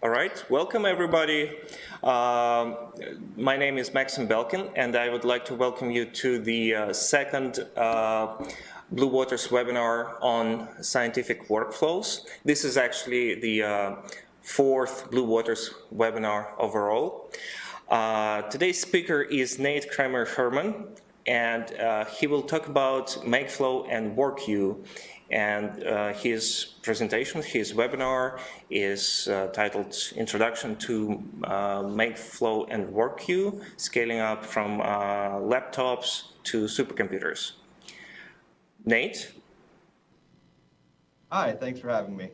All right, welcome everybody. My name is Maxim Belkin, and I would like to welcome you to the second Blue Waters webinar on scientific workflows. This is actually the fourth Blue Waters webinar overall. Today's speaker is Nate Kremer-Herman, and he will talk about Makeflow and WorkQueue. And his presentation, his webinar is titled Introduction to Makeflow and WorkQueue, Scaling Up from Laptops to Supercomputers. Nate? Hi, thanks for having me.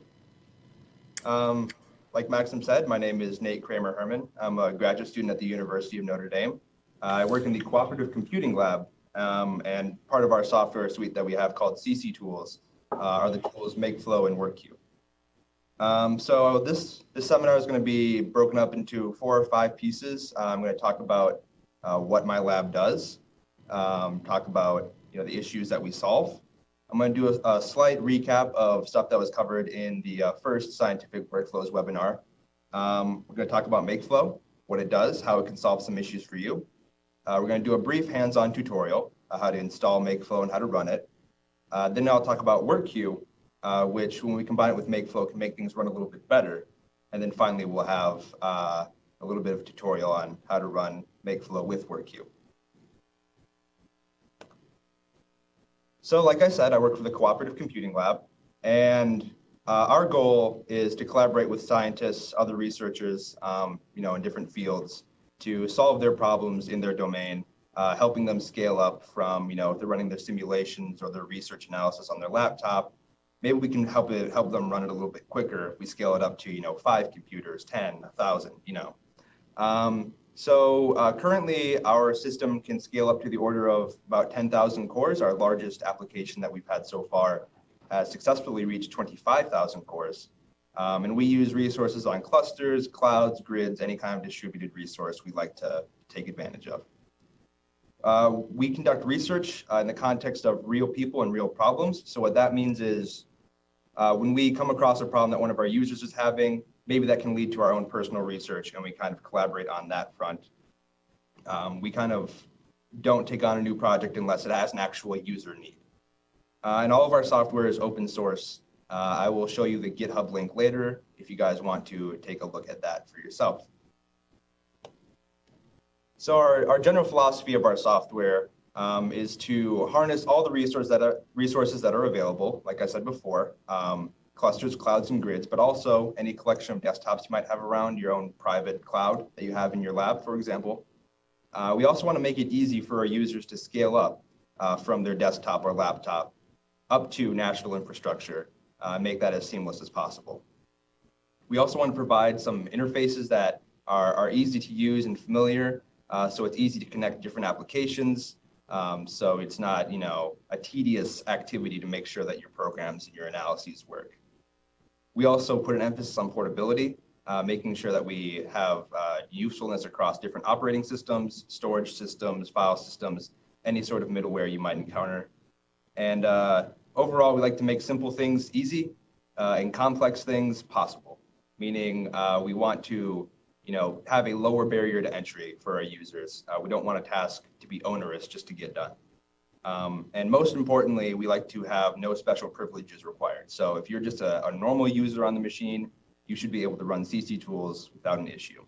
Like Maxim said, my name is Nate Kremer-Herman. I'm a graduate student at the University of Notre Dame. I work in the Cooperative Computing Lab, and part of our software suite that we have called CC Tools are the tools Makeflow and WorkQueue. So this seminar is going to be broken up into 4 or 5 pieces. I'm going to talk about what my lab does, talk about the issues that we solve. I'm going to do a slight recap of stuff that was covered in the first Scientific Workflows webinar. We're going to talk about Makeflow, what it does, how it can solve some issues for you. We're going to do a brief hands-on tutorial, how to install Makeflow and how to run it. Then I'll talk about WorkQueue, which when we combine it with Makeflow can make things run a little bit better. And then finally, we'll have a little bit of a tutorial on how to run Makeflow with WorkQueue. So like I said, I work for the Cooperative Computing Lab, and our goal is to collaborate with scientists, other researchers, in different fields to solve their problems in their domain, helping them scale up from, if they're running their simulations or their research analysis on their laptop, maybe we can help them run it a little bit quicker if we scale it up to, 5 computers, 10, 1,000, So currently our system can scale up to the order of about 10,000 cores. Our largest application that we've had so far has successfully reached 25,000 cores. And we use resources on clusters, clouds, grids, any kind of distributed resource we'd like to take advantage of. We conduct research in the context of real people and real problems. So what that means is when we come across a problem that one of our users is having, maybe that can lead to our own personal research, and we kind of collaborate on that front. We kind of don't take on a new project unless it has an actual user need. And all of our software is open source. I will show you the GitHub link later if you guys want to take a look at that for yourself. So our general philosophy of our software is to harness all the resources that are available, like I said before, clusters, clouds, and grids, but also any collection of desktops you might have around your own private cloud that you have in your lab, for example. We also want to make it easy for our users to scale up from their desktop or laptop up to national infrastructure, make that as seamless as possible. We also want to provide some interfaces that are easy to use and familiar, so it's easy to connect different applications. So it's not, a tedious activity to make sure that your programs and your analyses work. We also put an emphasis on portability, making sure that we have usefulness across different operating systems, storage systems, file systems, any sort of middleware you might encounter. And overall, we like to make simple things easy and complex things possible, meaning we want to have a lower barrier to entry for our users. We don't want a task to be onerous just to get done. And most importantly, we like to have no special privileges required. So if you're just a normal user on the machine, you should be able to run CC tools without an issue.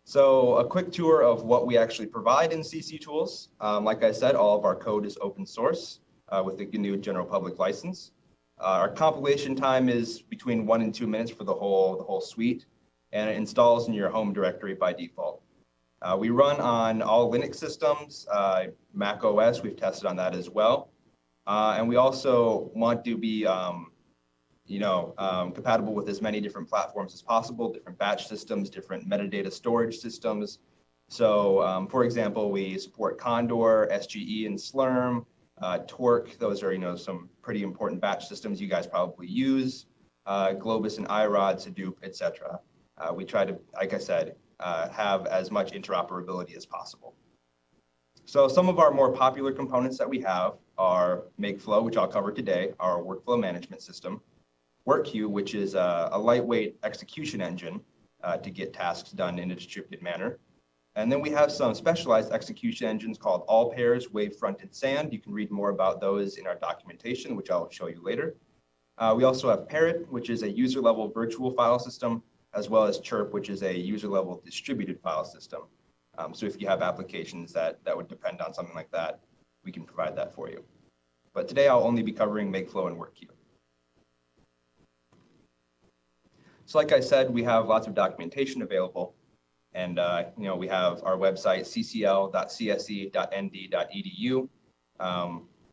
So a quick tour of what we actually provide in CC tools. Like I said, all of our code is open source with the GNU General Public License. Our compilation time is between 1 and 2 minutes for the whole suite, and it installs in your home directory by default. We run on all Linux systems, Mac OS, we've tested on that as well. And we also want to be compatible with as many different platforms as possible, different batch systems, different metadata storage systems. So for example, we support Condor, SGE, and Slurm. Torque, those are some pretty important batch systems you guys probably use. Globus and iRod, Hadoop, etc. We try to, like I said, have as much interoperability as possible. So some of our more popular components that we have are Makeflow, which I'll cover today, our workflow management system. WorkQueue, which is a lightweight execution engine to get tasks done in a distributed manner. And then we have some specialized execution engines called All Pairs, Wavefront, and Sand. You can read more about those in our documentation, which I'll show you later. We also have Parrot, which is a user-level virtual file system, as well as Chirp, which is a user-level distributed file system. So if you have applications that would depend on something like that, we can provide that for you. But today I'll only be covering Makeflow and WorkQueue. So like I said, we have lots of documentation available. And we have our website, ccl.cse.nd.edu,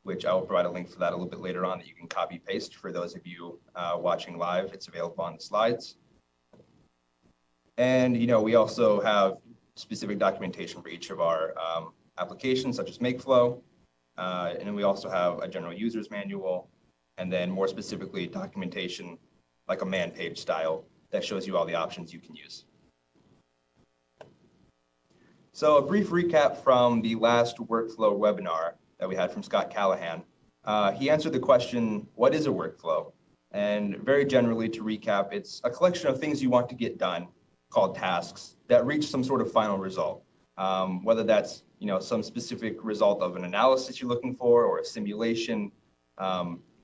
which I will provide a link for that a little bit later on that you can copy paste for those of you watching live. It's available on the slides. And we also have specific documentation for each of our applications, such as Makeflow. And then we also have a general user's manual, and then more specifically documentation like a man page style that shows you all the options you can use. So a brief recap from the last workflow webinar that we had from Scott Callahan. He answered the question, what is a workflow? And very generally, to recap, it's a collection of things you want to get done called tasks that reach some sort of final result, whether that's some specific result of an analysis you're looking for or a simulation.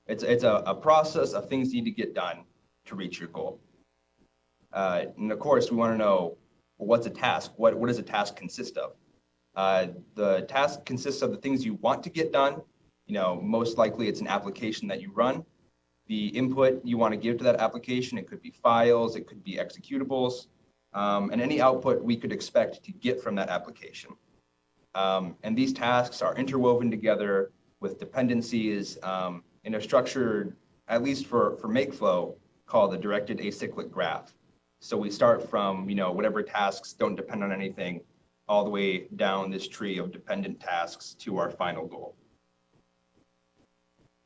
It's a process of things you need to get done to reach your goal. And of course, we want to know, well, what's a task? What does a task consist of? The task consists of the things you want to get done. Most likely it's an application that you run. The input you want to give to that application, it could be files, it could be executables, and any output we could expect to get from that application. And these tasks are interwoven together with dependencies in a structure, at least for Makeflow, called the directed acyclic graph. So we start from, whatever tasks don't depend on anything, all the way down this tree of dependent tasks to our final goal.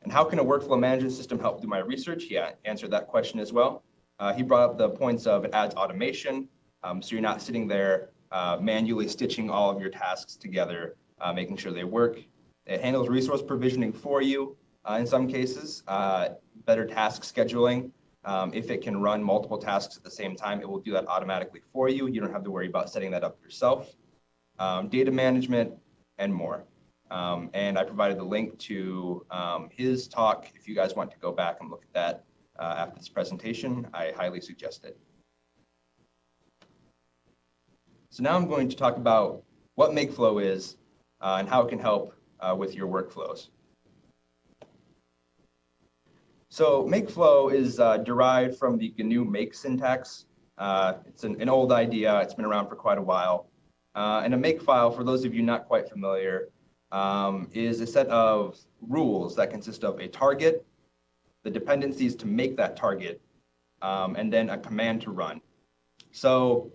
And how can a workflow management system help do my research? He answered that question as well. He brought up the points of it adds automation, so you're not sitting there manually stitching all of your tasks together, making sure they work. It handles resource provisioning for you in some cases, better task scheduling. If it can run multiple tasks at the same time, it will do that automatically for you. You don't have to worry about setting that up yourself. Data management, and more. And I provided the link to his talk. If you guys want to go back and look at that after this presentation, I highly suggest it. So now I'm going to talk about what Makeflow is and how it can help with your workflows. So Makeflow is derived from the GNU Make syntax. It's an old idea. It's been around for quite a while. And a Makefile, for those of you not quite familiar, is a set of rules that consist of a target, the dependencies to make that target, and then a command to run. So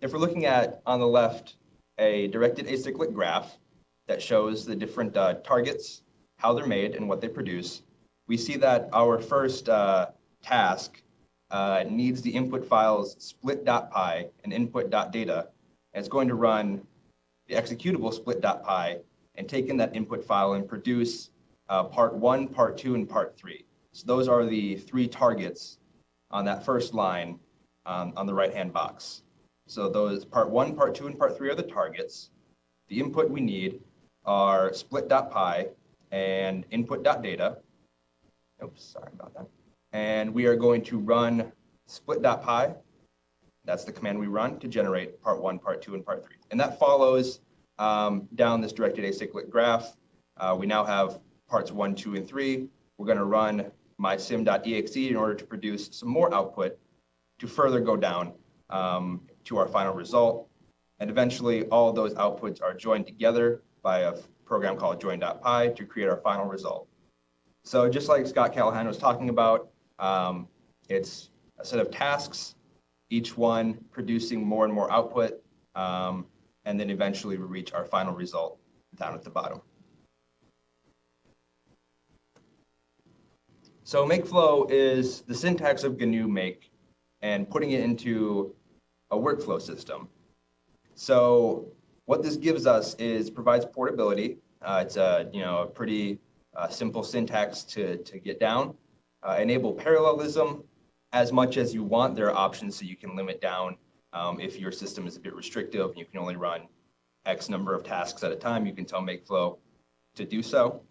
if we're looking at, on the left, a directed acyclic graph that shows the different targets, how they're made, and what they produce, we see that our first task needs the input files split.py and input.data. And it's going to run the executable split.py and take in that input file and produce part 1, part 2, and part 3. So those are the 3 targets on that first line on the right-hand box. So those part 1, part 2, and part 3 are the targets. The input we need are split.py and input.data. Oops, sorry about that. And we are going to run split.py. That's the command we run to generate part 1, part 2, and part 3. And that follows down this directed acyclic graph. We now have parts 1, 2, and 3. We're going to run mysim.exe in order to produce some more output to further go down to our final result. And eventually, all of those outputs are joined together by a program called join.py to create our final result. So just like Scott Callahan was talking about, it's a set of tasks, each one producing more and more output, and then eventually we reach our final result down at the bottom. So Makeflow is the syntax of GNU Make and putting it into a workflow system. So what this gives us is provides portability. It's a pretty simple syntax to get down. Enable parallelism, as much as you want. There are options so you can limit down if your system is a bit restrictive and you can only run X number of tasks at a time. You can tell Makeflow to do so.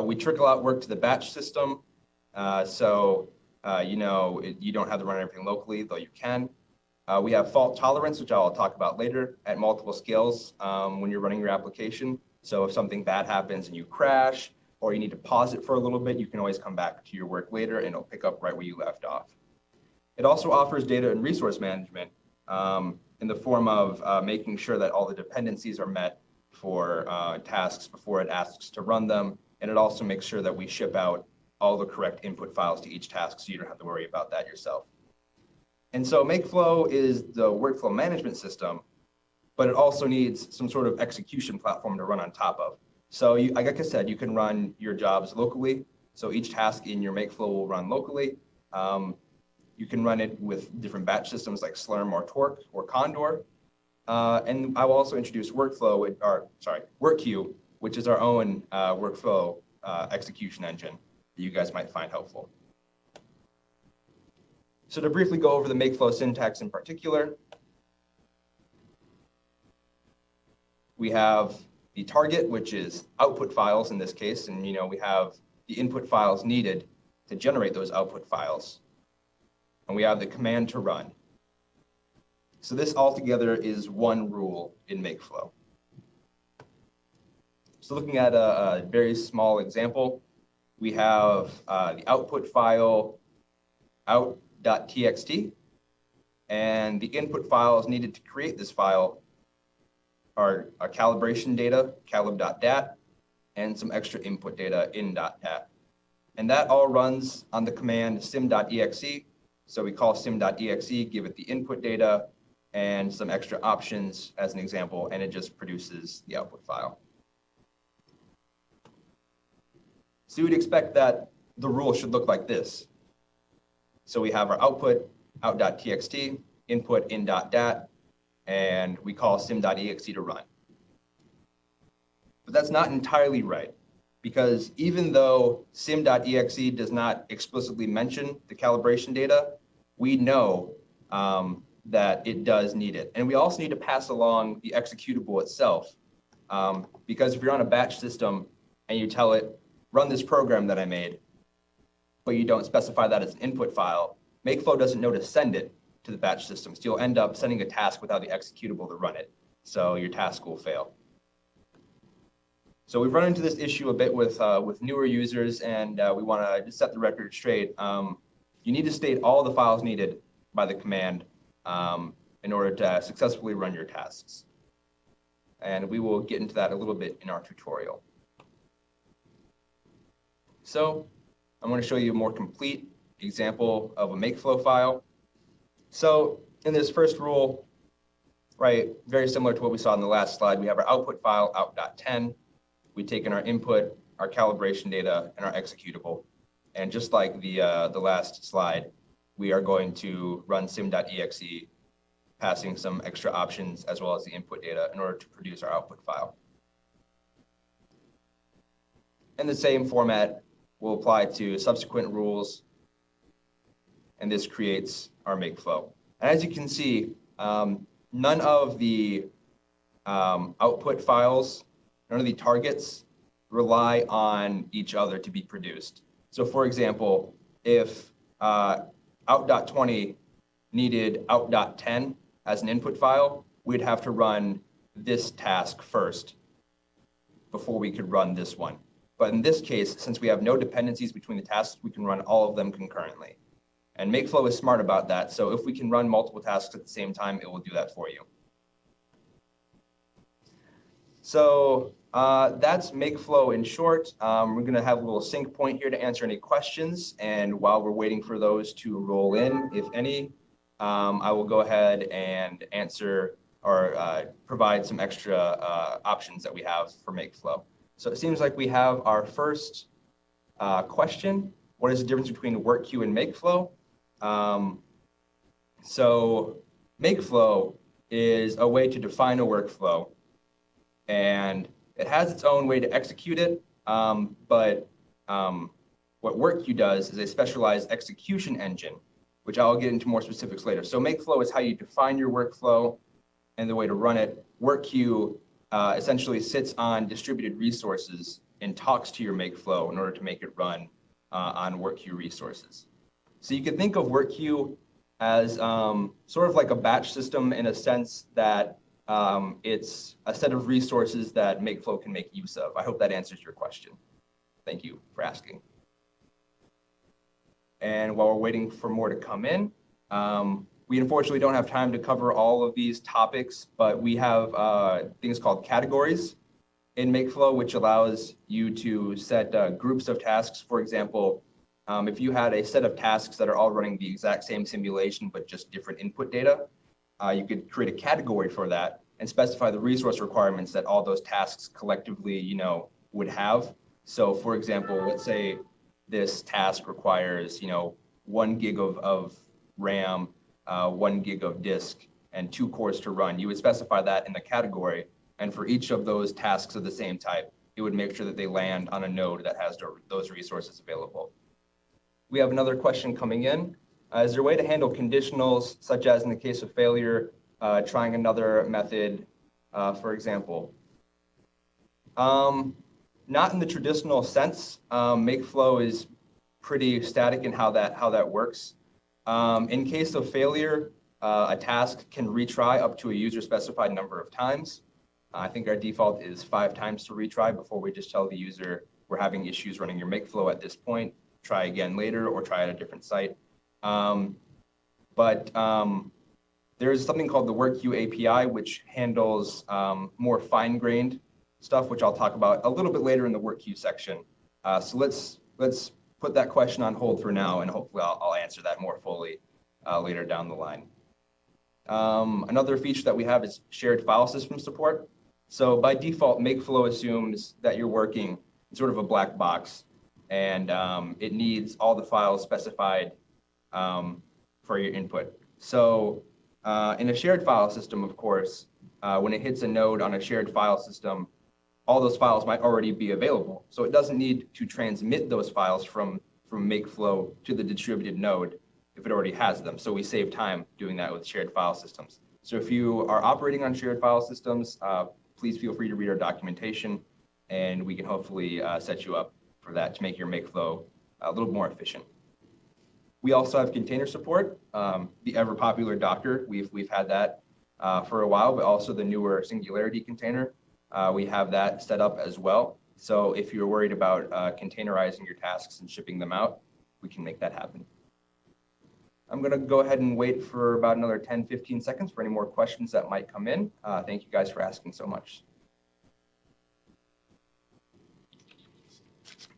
We trickle out work to the batch system. You don't have to run everything locally, though you can. We have fault tolerance, which I'll talk about later, at multiple scales when you're running your application. So if something bad happens and you crash, or you need to pause it for a little bit, you can always come back to your work later and it'll pick up right where you left off. It also offers data and resource management in the form of making sure that all the dependencies are met for tasks before it asks to run them. And it also makes sure that we ship out all the correct input files to each task so you don't have to worry about that yourself. And so Makeflow is the workflow management system, but it also needs some sort of execution platform to run on top of. So like I said, you can run your jobs locally. So each task in your Makeflow will run locally. You can run it with different batch systems like Slurm or Torque or Condor. And I will also introduce WorkQueue, which is our own workflow execution engine that you guys might find helpful. So to briefly go over the Makeflow syntax in particular, we have the target, which is output files in this case, and we have the input files needed to generate those output files. And we have the command to run. So this altogether is one rule in Makeflow. So looking at a very small example, we have the output file out.txt, and the input files needed to create this file are calibration data, calib.dat, and some extra input data, in.dat. And that all runs on the command sim.exe. So we call sim.exe, give it the input data and some extra options as an example, and it just produces the output file. So you would expect that the rule should look like this. So we have our output, out.txt, input, in.dat, and we call sim.exe to run. But that's not entirely right, because even though sim.exe does not explicitly mention the calibration data, we know that it does need it. And we also need to pass along the executable itself, because if you're on a batch system and you tell it, run this program that I made, but you don't specify that as an input file, Makeflow doesn't know to send it to the batch system. So you'll end up sending a task without the executable to run it. So your task will fail. So we've run into this issue a bit with newer users, and we want to just set the record straight. You need to state all the files needed by the command in order to successfully run your tasks. And we will get into that a little bit in our tutorial. So I'm going to show you a more complete example of a Makeflow file. So in this first rule, right, very similar to what we saw in the last slide, we have our output file, out.10. We've taken our input, our calibration data, and our executable. And just like the last slide, we are going to run sim.exe, passing some extra options as well as the input data in order to produce our output file. And the same format will apply to subsequent rules, and this creates our Makeflow. And as you can see, none of the output files, none of the targets rely on each other to be produced. So for example, if out.20 needed out.10 as an input file, we'd have to run this task first before we could run this one. But in this case, since we have no dependencies between the tasks, we can run all of them concurrently. And Makeflow is smart about that. So if we can run multiple tasks at the same time, it will do that for you. So that's Makeflow in short. We're going to have a little sync point here to answer any questions. And while we're waiting for those to roll in, if any, I will go ahead and answer or provide some extra options that we have for Makeflow. So it seems like we have our first question. What is the difference between WorkQueue and Makeflow? So Makeflow is a way to define a workflow, and it has its own way to execute it. But what WorkQueue does is a specialized execution engine which I'll get into more specifics later. So Makeflow is how you define your workflow and the way to run it. WorkQueue essentially sits on distributed resources and talks to your Makeflow in order to make it run on WorkQueue resources. So you can think of WorkQueue as sort of like a batch system in a sense that it's a set of resources that Makeflow can make use of. I hope that answers your question. Thank you for asking. And while we're waiting for more to come in, we unfortunately don't have time to cover all of these topics, but we have things called categories in Makeflow, which allows you to set groups of tasks. For example, if you had a set of tasks that are all running the exact same simulation, but just different input data, you could create a category for that and specify the resource requirements that all those tasks collectively, would have. So for example, let's say this task requires, 1 gig of RAM, 1 gig of disk, and 2 cores to run. You would specify that in the category. And for each of those tasks of the same type, it would make sure that they land on a node that has those resources available. We have another question coming in. Is there a way to handle conditionals, such as in the case of failure, trying another method, for example? Not in the traditional sense. Makeflow is pretty static in how that works. In case of failure, a task can retry up to a user-specified number of times. I think our default is 5 times to retry before we just tell the user we're having issues running your Makeflow at this point. Try again later or try at a different site. But there's something called the WorkQueue API, which handles more fine-grained stuff, which I'll talk about a little bit later in the WorkQueue section. So let's put that question on hold for now, and hopefully I'll answer that more fully later down the line. Another feature that we have is shared file system support. So by default, Makeflow assumes that you're working in sort of a black box, and it needs all the files specified for your input. So in a shared file system, of course, when it hits a node on a shared file system, all those files might already be available. So it doesn't need to transmit those files from Makeflow to the distributed node if it already has them. So we save time doing that with shared file systems. So if you are operating on shared file systems, please feel free to read our documentation, and we can hopefully set you up for that to make your Makeflow a little more efficient. We also have container support, the ever popular Docker. We've had that for a while, but also the newer Singularity container. We have that set up as well. So if you're worried about containerizing your tasks and shipping them out, we can make that happen. I'm going to go ahead and wait for about another 10, 15 seconds for any more questions that might come in. Thank you guys for asking so much.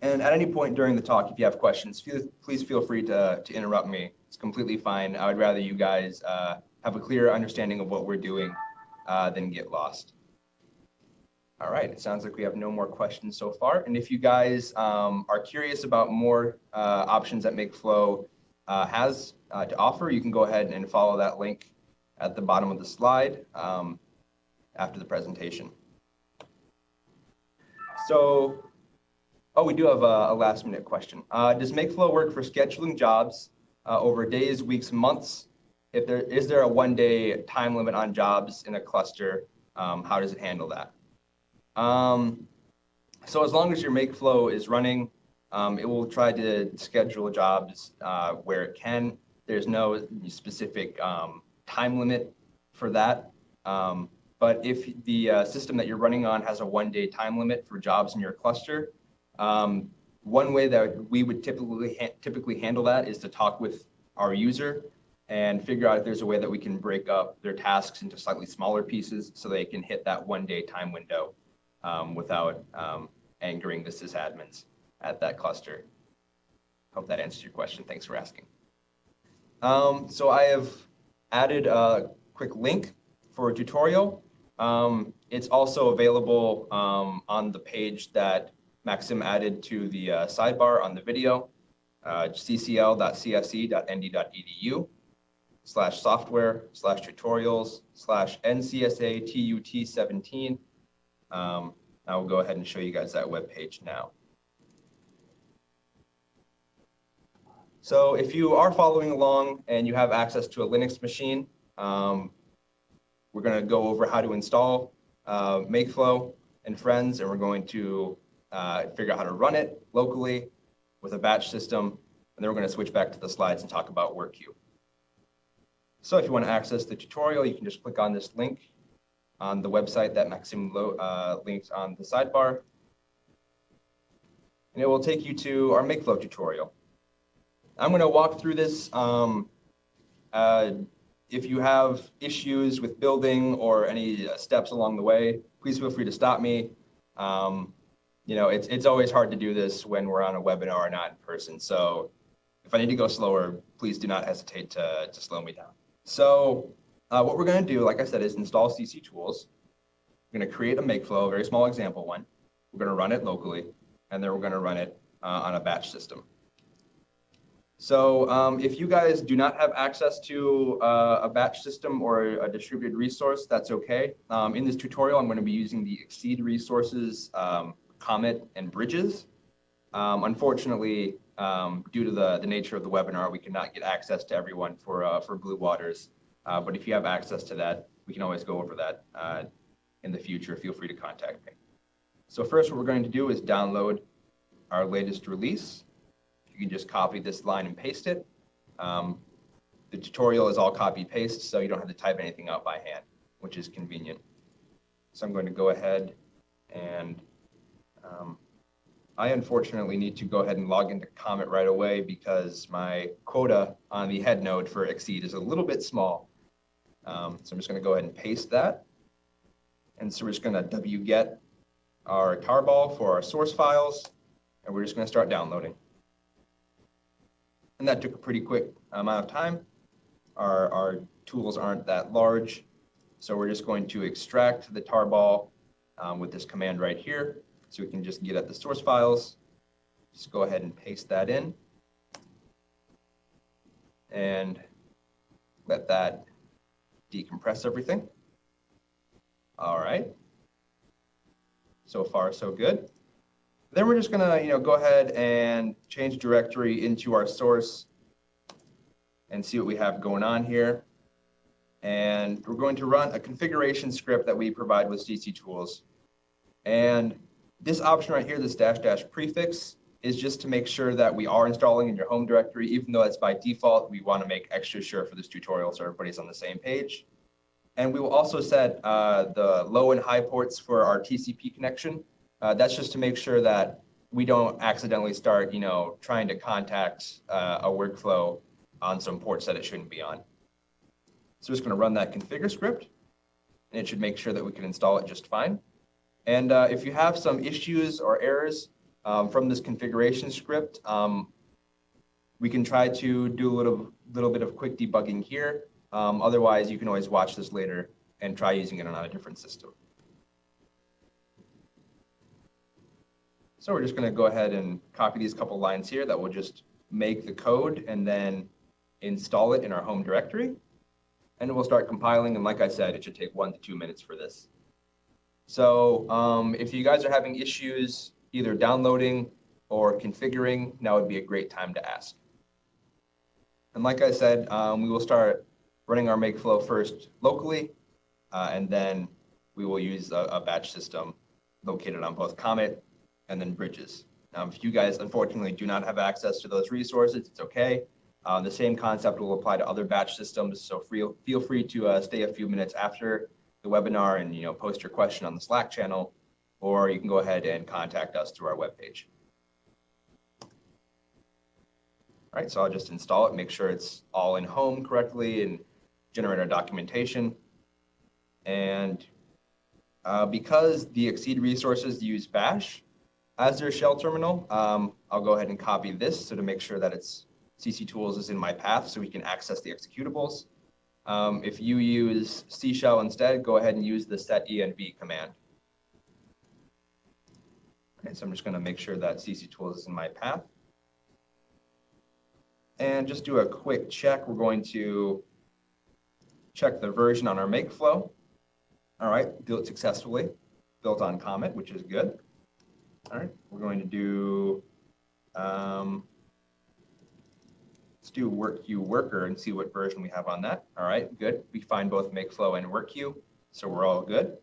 And at any point during the talk, if you have questions, please feel free to interrupt me. It's completely fine. I would rather you guys have a clear understanding of what we're doing than get lost. All right, it sounds like we have no more questions so far. And if you guys are curious about more options that Makeflow has to offer, you can go ahead and follow that link at the bottom of the slide after the presentation. So, we do have a last minute question. Does Makeflow work for scheduling jobs over days, weeks, months? Is there a 1-day time limit on jobs in a cluster? How does it handle that? So as long as your Makeflow is running, it will try to schedule jobs where it can. There's no specific time limit for that. But if the system that you're running on has a 1-day time limit for jobs in your cluster, one way that we would typically handle that is to talk with our user and figure out if there's a way that we can break up their tasks into slightly smaller pieces so they can hit that 1-day time window without angering the sysadmins at that cluster. Hope that answers your question. Thanks for asking. So I have added a quick link for a tutorial. It's also available on the page that Maxim added to the sidebar on the video, ccl.csc.nd.edu/software/tutorials/NCSA-TUT17. I will go ahead and show you guys that web page now. So if you are following along and you have access to a Linux machine, we're going to go over how to install Makeflow and Friends, and we're going to figure out how to run it locally with a batch system, and then we're going to switch back to the slides and talk about WorkQueue. So if you want to access the tutorial, you can just click on this link on the website that Maxim links on the sidebar, and it will take you to our Makeflow tutorial. I'm going to walk through this. If you have issues with building or any steps along the way, please feel free to stop me. It's always hard to do this when we're on a webinar or not in person. So if I need to go slower, please do not hesitate to slow me down. So what we're going to do, like I said, is install CC Tools. We're going to create a Makeflow, a very small example one. We're going to run it locally, and then we're going to run it on a batch system. So if you guys do not have access to a batch system or a distributed resource, that's okay. In this tutorial, I'm going to be using the Exceed resources, Comet, and Bridges. Unfortunately, due to the nature of the webinar, we cannot get access to everyone for Blue Waters. But if you have access to that, we can always go over that in the future. Feel free to contact me. So first, what we're going to do is download our latest release. You can just copy this line and paste it. The tutorial is all copy-paste, so you don't have to type anything out by hand, which is convenient. So I'm going to go ahead and I unfortunately need to go ahead and log into Comet right away because my quota on the head node for Exceed is a little bit small. So I'm just going to go ahead and paste that. And so we're just going to wget our tarball for our source files, and we're just going to start downloading. And that took a pretty quick amount of time. Our tools aren't that large, so we're just going to extract the tarball with this command right here, so we can just get at the source files. Just go ahead and paste that in, and let that decompress everything. All right. So far, so good. Then we're just gonna, go ahead and change directory into our source and see what we have going on here. And we're going to run a configuration script that we provide with CC Tools. And this option right here, this -- prefix, is just to make sure that we are installing in your home directory, even though that's by default. We want to make extra sure for this tutorial so everybody's on the same page. And we will also set the low and high ports for our TCP connection. That's just to make sure that we don't accidentally start, trying to contact a workflow on some ports that it shouldn't be on. So we're just going to run that configure script, and it should make sure that we can install it just fine. And if you have some issues or errors from this configuration script, we can try to do a little bit of quick debugging here. Otherwise, you can always watch this later and try using it on a different system. So we're just going to go ahead and copy these couple lines here that will just make the code and then install it in our home directory. And we'll start compiling. And like I said, it should take 1 to 2 minutes for this. So if you guys are having issues either downloading or configuring, now would be a great time to ask. And like I said, we will start running our Makeflow first locally, and then we will use a batch system located on both Comet and then Bridges. Now, if you guys unfortunately do not have access to those resources, it's okay. The same concept will apply to other batch systems, so feel free to stay a few minutes after the webinar and post your question on the Slack channel, or you can go ahead and contact us through our webpage. All right, so I'll just install it, make sure it's all in home correctly, and generate our documentation. And because the Exceed resources use Bash as their shell terminal, I'll go ahead and copy this so to make sure that it's CC Tools is in my path so we can access the executables. If you use C shell instead, go ahead and use the setenv command. Okay, so I'm just going to make sure that CC Tools is in my path. And just do a quick check. We're going to check the version on our Makeflow. All right, built successfully, built on Comet, which is good. All right, we're going to do do WorkQueue worker and see what version we have on that. All right, good. We find both Makeflow and WorkQueue, so we're all good.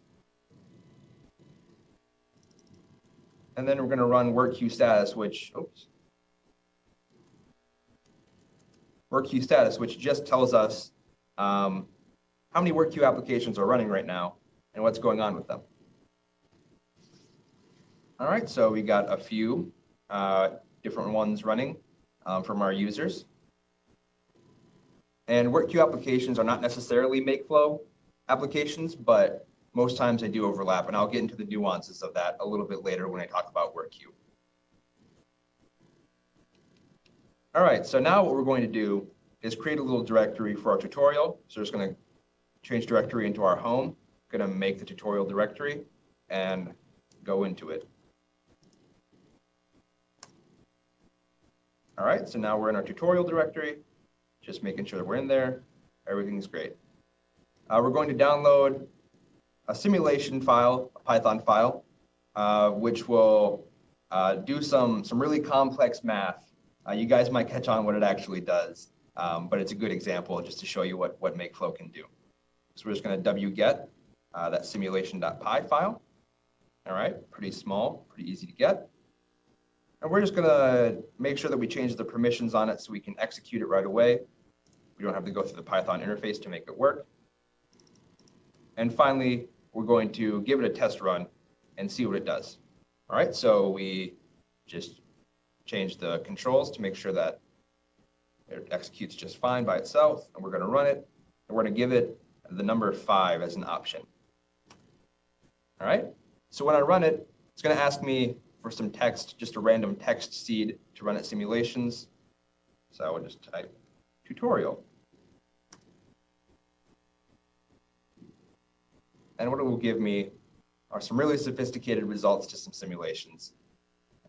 And then we're going to run WorkQueue status, which, WorkQueue status, which just tells us how many WorkQueue applications are running right now and what's going on with them. All right, so we got a few different ones running from our users. And WorkQueue applications are not necessarily Makeflow applications, but most times they do overlap, and I'll get into the nuances of that a little bit later when I talk about WorkQueue. All right, so now what we're going to do is create a little directory for our tutorial. So we're just going to change directory into our home, going to make the tutorial directory and go into it. All right, so now we're in our tutorial directory, just making sure that we're in there. Everything's great. We're going to download a simulation file, a Python file, which will do some really complex math. You guys might catch on what it actually does, but it's a good example just to show you what Makeflow can do. So we're just going to wget that simulation.py file. All right, pretty small, pretty easy to get. And we're just going to make sure that we change the permissions on it so we can execute it right away. We don't have to go through the Python interface to make it work. And finally, we're going to give it a test run and see what it does. All right, so we just change the controls to make sure that it executes just fine by itself. And we're going to run it. And we're going to give it the number 5 as an option. All right, so when I run it, it's going to ask me for some text, just a random text seed to run its simulations. So I will just type tutorial. And what it will give me are some really sophisticated results to some simulations.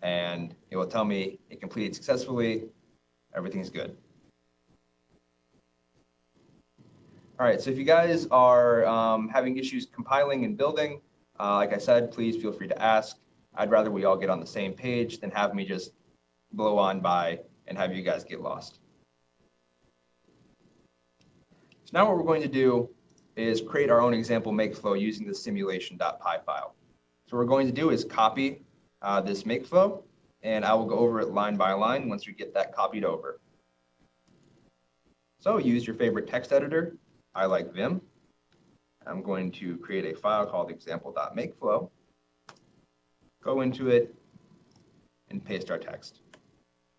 And it will tell me it completed successfully, everything's good. All right, so if you guys are having issues compiling and building, like I said, please feel free to ask. I'd rather we all get on the same page than have me just blow on by and have you guys get lost. So now what we're going to do is create our own example Makeflow using the simulation.py file. So what we're going to do is copy this Makeflow, and I will go over it line by line once we get that copied over. So use your favorite text editor. I like Vim. I'm going to create a file called example.makeflow, go into it, and paste our text.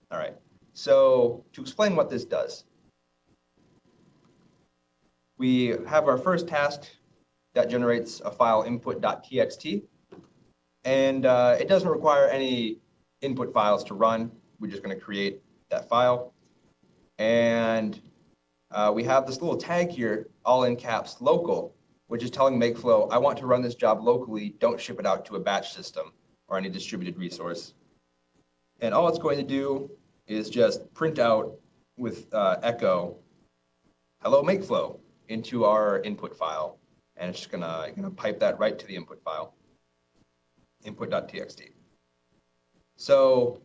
All right, so to explain what this does, we have our first task that generates a file input.txt, and it doesn't require any input files to run. We're just going to create that file. And we have this little tag here, all in caps, local, which is telling Makeflow, I want to run this job locally, don't ship it out to a batch system or any distributed resource. And all it's going to do is just print out with echo, hello Makeflow, into our input file. And it's just gonna pipe that right to the input file, input.txt. So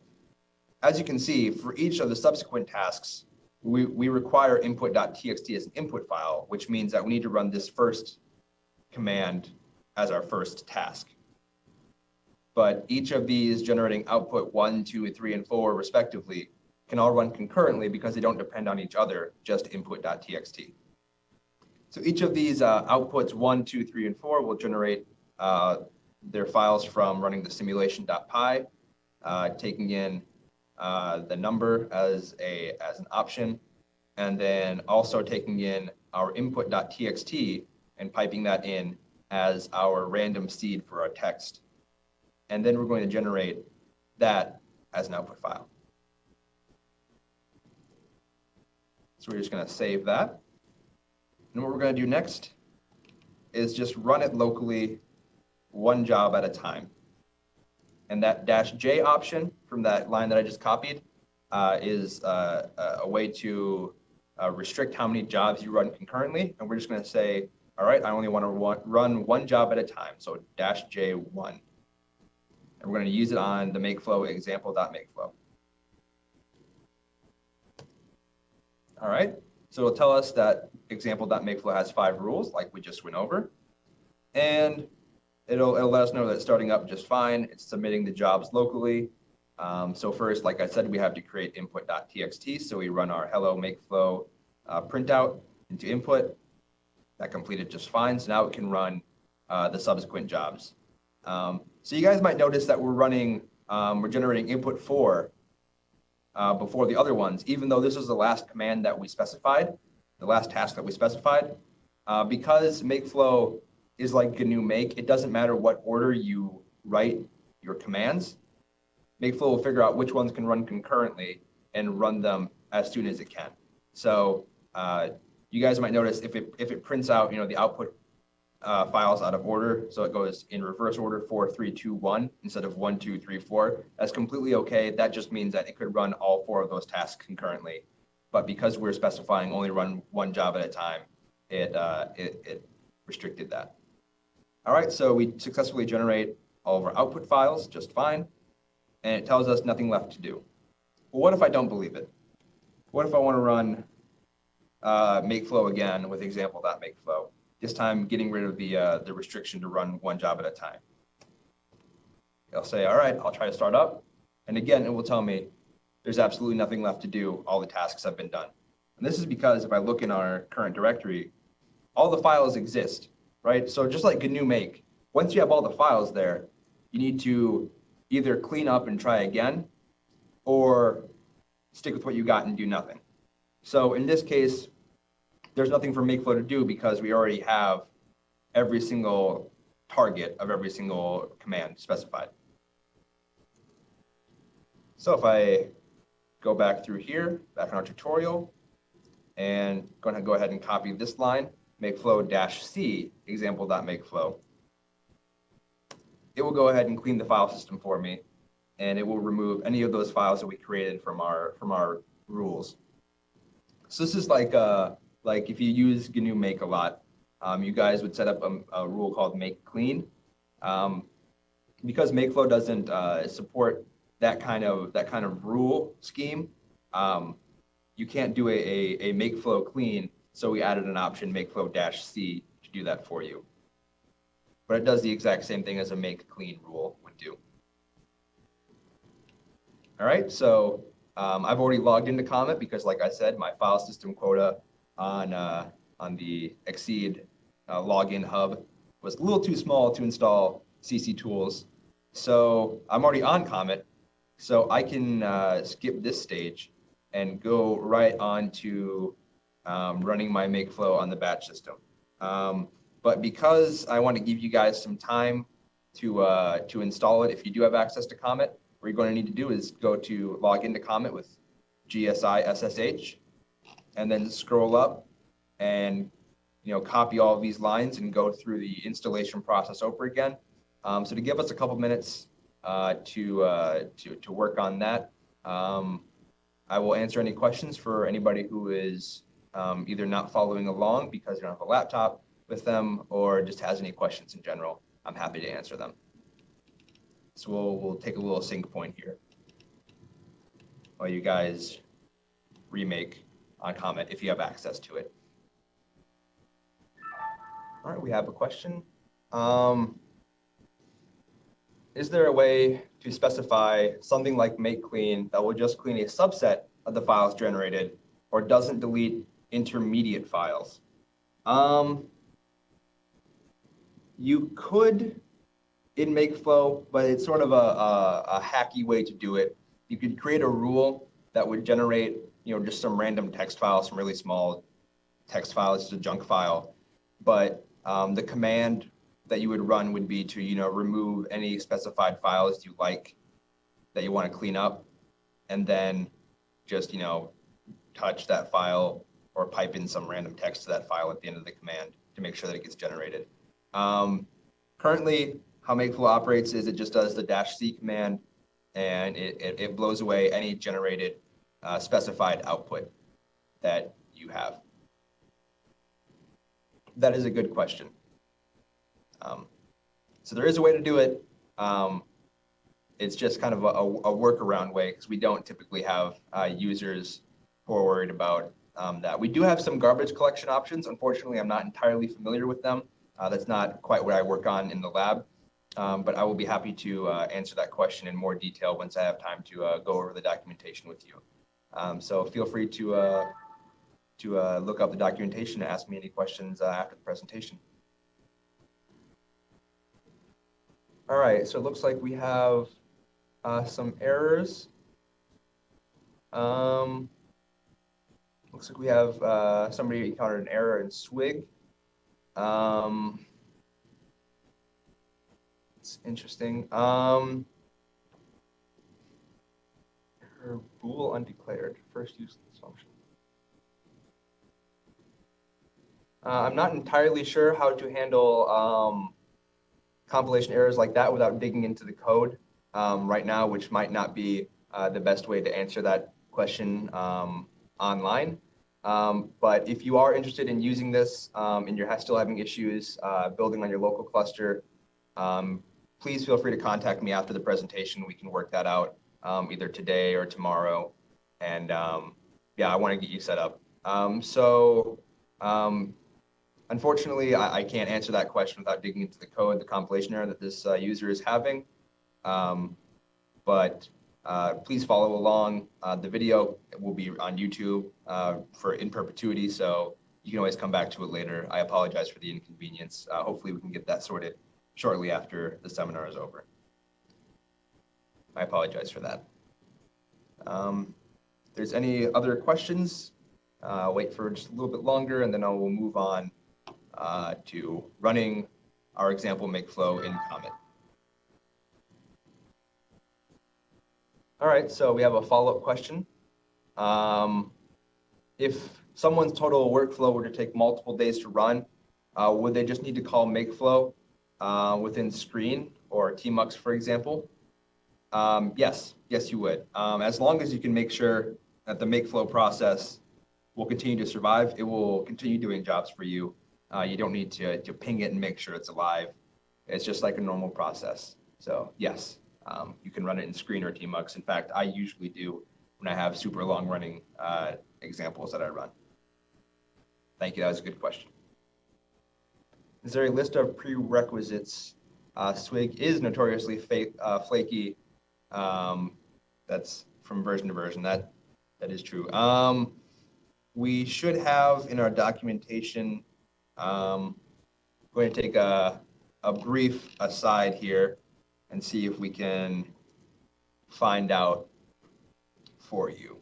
as you can see, for each of the subsequent tasks, we require input.txt as an input file, which means that we need to run this first command as our first task. But each of these generating output 1, 2, 3, and 4 respectively can all run concurrently because they don't depend on each other, just input.txt. So each of these outputs 1, 2, 3, and 4 will generate their files from running the simulation.py, taking in the number as an option, and then also taking in our input.txt and piping that in as our random seed for our text. And then we're going to generate that as an output file. So we're just going to save that. And what we're going to do next is just run it locally, one job at a time. And that -J option from that line that I just copied is a way to restrict how many jobs you run concurrently. And we're just going to say, all right, I only want to run one job at a time, so -J1. And we're going to use it on the Makeflow example.makeflow. All right, so it'll tell us that example.makeflow has 5 rules, like we just went over, and it'll let us know that it's starting up just fine. It's submitting the jobs locally. So first, like I said, we have to create input.txt. So we run our hello Makeflow printout into input. That completed just fine. So now it can run the subsequent jobs. So you guys might notice that we're generating input 4 before the other ones, even though this was the last command that we specified, the last task that we specified. Because Makeflow is like GNU Make, it doesn't matter what order you write your commands. Makeflow will figure out which ones can run concurrently and run them as soon as it can. So you guys might notice if it prints out, the output files out of order, so it goes in reverse order 4, 3, 2, 1 instead of 1, 2, 3, 4. That's completely okay. That just means that it could run all 4 of those tasks concurrently. But because we're specifying only run one job at a time, it restricted that. All right, so we successfully generate all of our output files just fine, and it tells us nothing left to do. Well, what if I don't believe it? What if I want to run Makeflow again with example.makeflow, this time getting rid of the restriction to run one job at a time? I'll say, all right, I'll try to start up. And again, it will tell me there's absolutely nothing left to do. All the tasks have been done. And this is because if I look in our current directory, all the files exist, right? So just like GNU Make, once you have all the files there, you need to either clean up and try again, or stick with what you got and do nothing. So in this case, there's nothing for Makeflow to do because we already have every single target of every single command specified. So if I go back through here, back in our tutorial, and go ahead and copy this line, makeflow-c example.makeflow. It will go ahead and clean the file system for me, and it will remove any of those files that we created from our rules. So this is like if you use GNU Make a lot, you guys would set up a rule called make clean. Because Makeflow doesn't support that kind of rule scheme, you can't do a Makeflow clean. So we added an option Makeflow-c to do that for you. But it does the exact same thing as a make clean rule would do. All right, so I've already logged into Comet because, like I said, my file system quota on the Exceed login hub was a little too small to install CC tools. So I'm already on Comet, so I can skip this stage and go right on to running my Makeflow on the batch system. But because I want to give you guys some time to install it, if you do have access to Comet, what you're going to need to do is go to log into Comet with GSI SSH, and then scroll up and copy all of these lines and go through the installation process over again. So to give us a couple minutes to work on that, I will answer any questions for anybody who is either not following along because they don't have a laptop with them or just has any questions in general. I'm happy to answer them. So we'll take a little sync point here while you guys remake on Comet if you have access to it. All right, we have a question. Is there a way to specify something like make clean that will just clean a subset of the files generated or doesn't delete intermediate files? You could in Makeflow, but it's sort of a hacky way to do it. You could create a rule that would generate, just some random text file, some really small text file, it's just a junk file. But the command that you would run would be to, remove any specified files you like that you want to clean up, and then just, touch that file or pipe in some random text to that file at the end of the command to make sure that it gets generated. Currently, how Makeflow operates is it just does the -c command, and it blows away any generated specified output that you have. That is a good question. So there is a way to do it. It's just kind of a workaround way because we don't typically have users who are worried about that. We do have some garbage collection options. Unfortunately, I'm not entirely familiar with them. That's not quite what I work on in the lab, but I will be happy to answer that question in more detail once I have time to go over the documentation with you. So feel free to look up the documentation and ask me any questions after the presentation. All right, so it looks like we have some errors. Looks like we have somebody encountered an error in SWIG. It's interesting. Error bool undeclared, first use of this function. I'm not entirely sure how to handle compilation errors like that without digging into the code right now, which might not be the best way to answer that question online. But if you are interested in using this and you're still having issues building on your local cluster, please feel free to contact me after the presentation. We can work that out either today or tomorrow. And yeah, I want to get you set up. Unfortunately, I can't answer that question without digging into the code, the compilation error that this user is having. But please follow along. The video will be on YouTube in perpetuity, so you can always come back to it later. I apologize for the inconvenience. Hopefully we can get that sorted shortly after the seminar is over. I apologize for that. If there's any other questions, wait for just a little bit longer, and then I will move on to running our example Makeflow in Comet. All right, so we have a follow-up question. If someone's total workflow were to take multiple days to run, would they just need to call Makeflow within Screen or tmux, for example? Yes, you would. As long as you can make sure that the Makeflow process will continue to survive, it will continue doing jobs for you. You don't need to ping it and make sure it's alive. It's just like a normal process. So yes, you can run it in Screen or tmux. In fact, I usually do when I have super long running examples that I run. Thank you, that was a good question. Is there a list of prerequisites? SWIG is notoriously flaky. That's from version to version. That is true. We should have in our documentation, going to take a brief aside here and see if we can find out for you.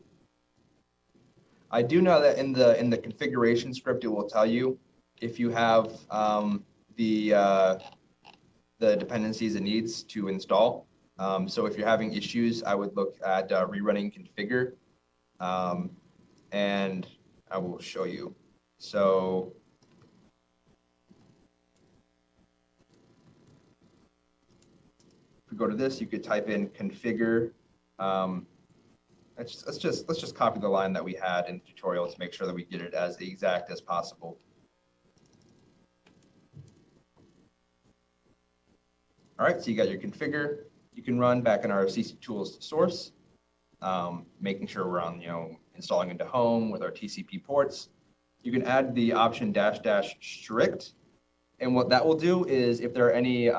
I do know that in the configuration script, it will tell you if you have the dependencies it needs to install. So if you're having issues, I would look at rerunning configure, and I will show you. So if we go to this, you could type in configure. Let's just copy the line that we had in the tutorial to make sure that we get it as exact as possible. All right, so you got your configure. You can run back in our CC tools source, making sure we're on, installing into home with our TCP ports. You can add the option -- strict. And what that will do is if there are any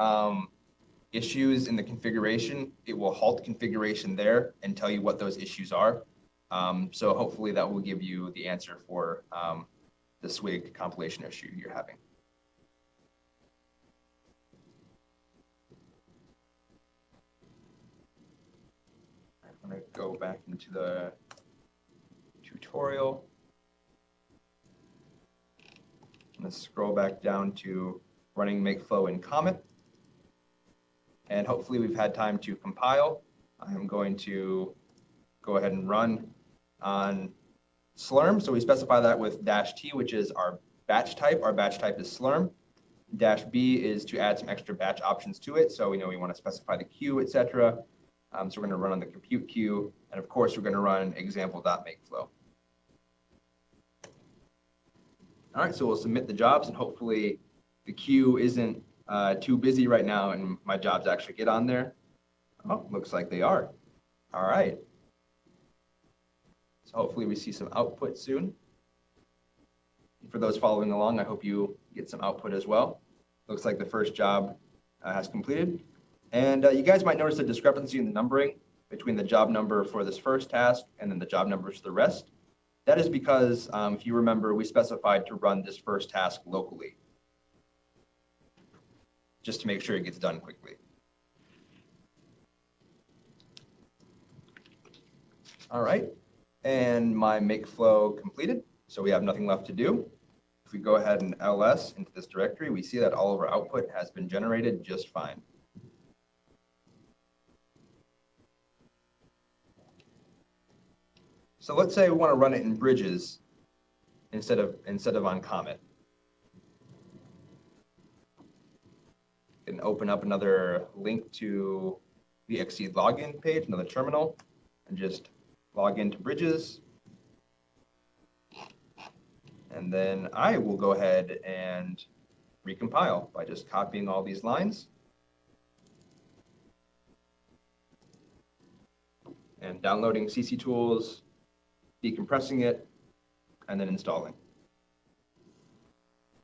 issues in the configuration, it will halt configuration there and tell you what those issues are. So hopefully that will give you the answer for the SWIG compilation issue you're having. I'm going to go back into the tutorial. I'm going to scroll back down to running Makeflow in Comet. And hopefully we've had time to compile. I'm going to go ahead and run on Slurm. So we specify that with -t, which is our batch type. Our batch type is Slurm. -b is to add some extra batch options to it. So we know we want to specify the queue, etc. So we're going to run on the compute queue. And of course, we're going to run example.makeflow. All right, so we'll submit the jobs, and hopefully the queue isn't too busy right now and my jobs actually get on there. Oh, looks like they are. All right. So hopefully we see some output soon. For those following along, I hope you get some output as well. Looks like the first job has completed. And you guys might notice a discrepancy in the numbering between the job number for this first task and then the job numbers for the rest. That is because, if you remember, we specified to run this first task locally, just to make sure it gets done quickly. All right, and my Makeflow completed, so we have nothing left to do. If we go ahead and ls into this directory, we see that all of our output has been generated just fine. So let's say we want to run it in bridges instead of on Comet. And open up another link to the Xseed login page, another terminal, and just log into bridges. And then I will go ahead and recompile by just copying all these lines and downloading CC Tools, decompressing it, and then installing.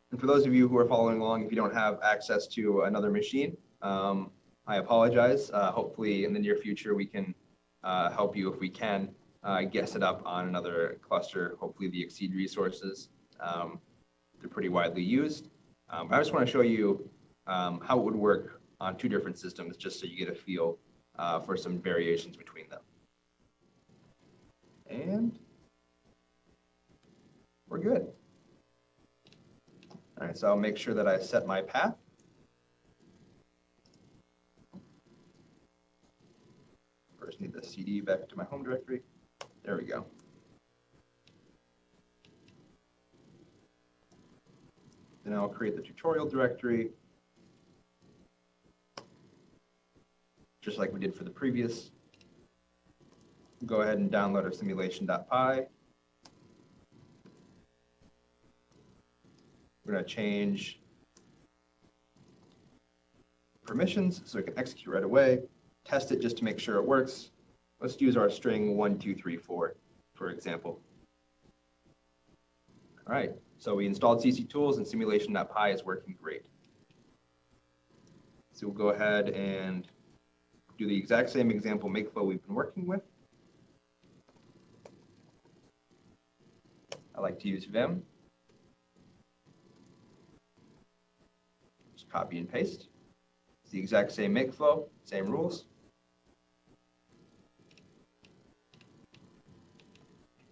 And for those of you who are following along, if you don't have access to another machine, I apologize. Hopefully in the near future, we can help you if we can get set up on another cluster, hopefully the Xseed resources. They're pretty widely used. I just want to show you how it would work on two different systems, just so you get a feel for some variations between them. And we're good. All right, so I'll make sure that I set my path. First need the CD back to my home directory. There we go. Then I'll create the tutorial directory, just like we did for the previous. Go ahead and download our simulation.py. We're going to change permissions so it can execute right away. Test it just to make sure it works. Let's use our string 1, 2, 3, 4, for example. All right, so we installed CC Tools and simulation.py is working great. So we'll go ahead and do the exact same example Makeflow we've been working with. I like to use Vim. Just copy and paste. It's the exact same Makeflow, same rules.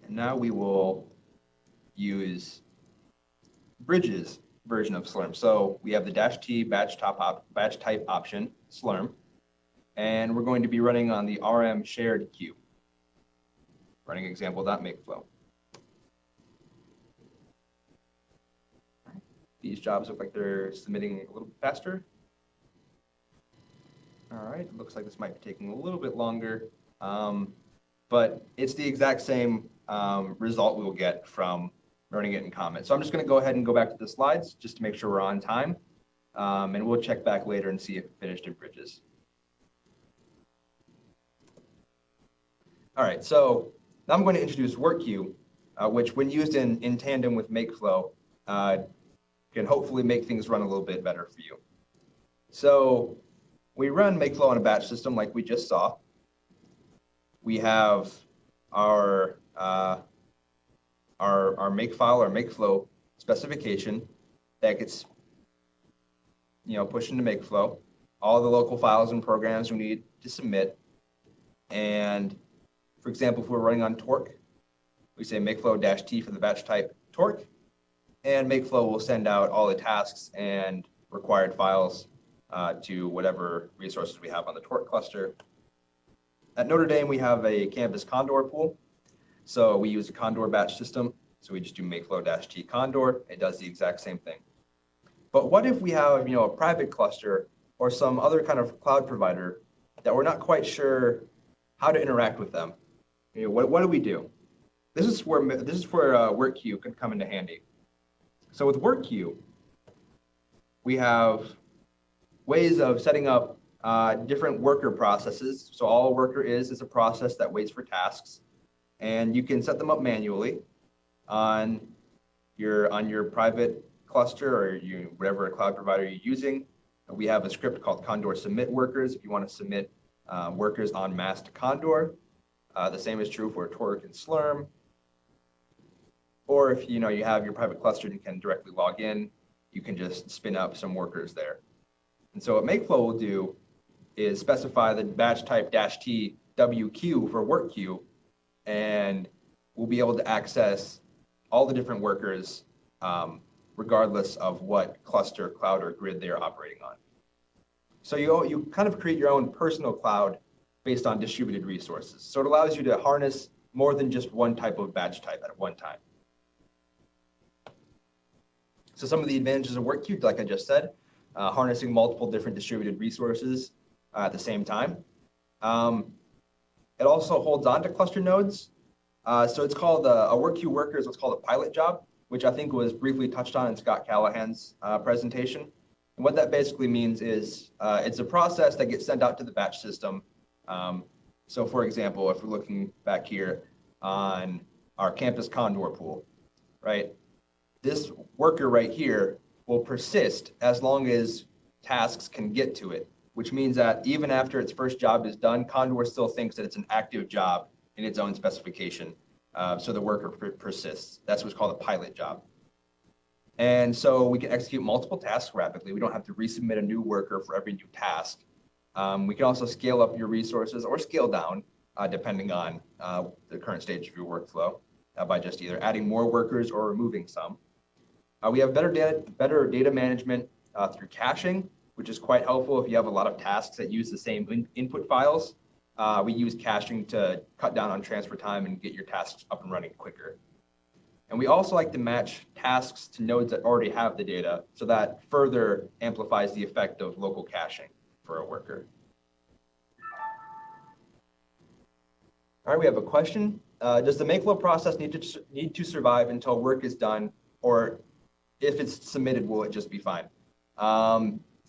And now we will use Bridges version of Slurm. So we have the -t batch type option, Slurm, and we're going to be running on the RM shared queue. Running example.makeflow. These jobs look like they're submitting a little bit faster. All right, looks like this might be taking a little bit longer, but it's the exact same result we will get from running it in Comet. So I'm just going to go ahead and go back to the slides just to make sure we're on time, and we'll check back later and see if it finished in Bridges. All right, so now I'm going to introduce WorkQueue, which when used in tandem with Makeflow, can hopefully make things run a little bit better for you. So we run Makeflow on a batch system like we just saw. We have our Makefile, our Makeflow specification that gets pushed into Makeflow, all the local files and programs we need to submit. And for example, if we're running on Torque, we say Makeflow-T for the batch type Torque, and Makeflow will send out all the tasks and required files to whatever resources we have on the Torque cluster. At Notre Dame, we have a Canvas Condor pool. So we use a Condor batch system. So we just do Makeflow-T Condor. It does the exact same thing. But what if we have, a private cluster or some other kind of cloud provider that we're not quite sure how to interact with them? What do we do? This is where WorkQueue can come into handy. So with WorkQueue, we have ways of setting up different worker processes. So all a worker is a process that waits for tasks, and you can set them up manually on you're on your private cluster or whatever cloud provider you're using, we have a script called Condor submit workers if you want to submit workers en masse to Condor. The same is true for Torque and Slurm. Or if you have your private cluster and you can directly log in, you can just spin up some workers there. And so what Makeflow will do is specify the batch type -t WQ for WorkQueue, and we'll be able to access all the different workers regardless of what cluster, cloud, or grid they are operating on. So you kind of create your own personal cloud based on distributed resources. So it allows you to harness more than just one type of batch type at one time. So some of the advantages of WorkQueue, like I just said, harnessing multiple different distributed resources at the same time. It also holds on to cluster nodes. So it's called a WorkQueue worker is what's called a pilot job, which I think was briefly touched on in Scott Callahan's presentation. And what that basically means is it's a process that gets sent out to the batch system. So for example, if we're looking back here on our campus Condor pool, right? This worker right here will persist as long as tasks can get to it, which means that even after its first job is done, Condor still thinks that it's an active job in its own specification. So the worker persists. That's what's called a pilot job. And so we can execute multiple tasks rapidly. We don't have to resubmit a new worker for every new task. We can also scale up your resources or scale down, depending on the current stage of your workflow, by just either adding more workers or removing some. We have better data management through caching, which is quite helpful if you have a lot of tasks that use the same input files. We use caching to cut down on transfer time and get your tasks up and running quicker. And we also like to match tasks to nodes that already have the data, so that further amplifies the effect of local caching for a worker. All right, we have a question. Does the Makeflow process need to survive until work is done, or if it's submitted, will it just be fine?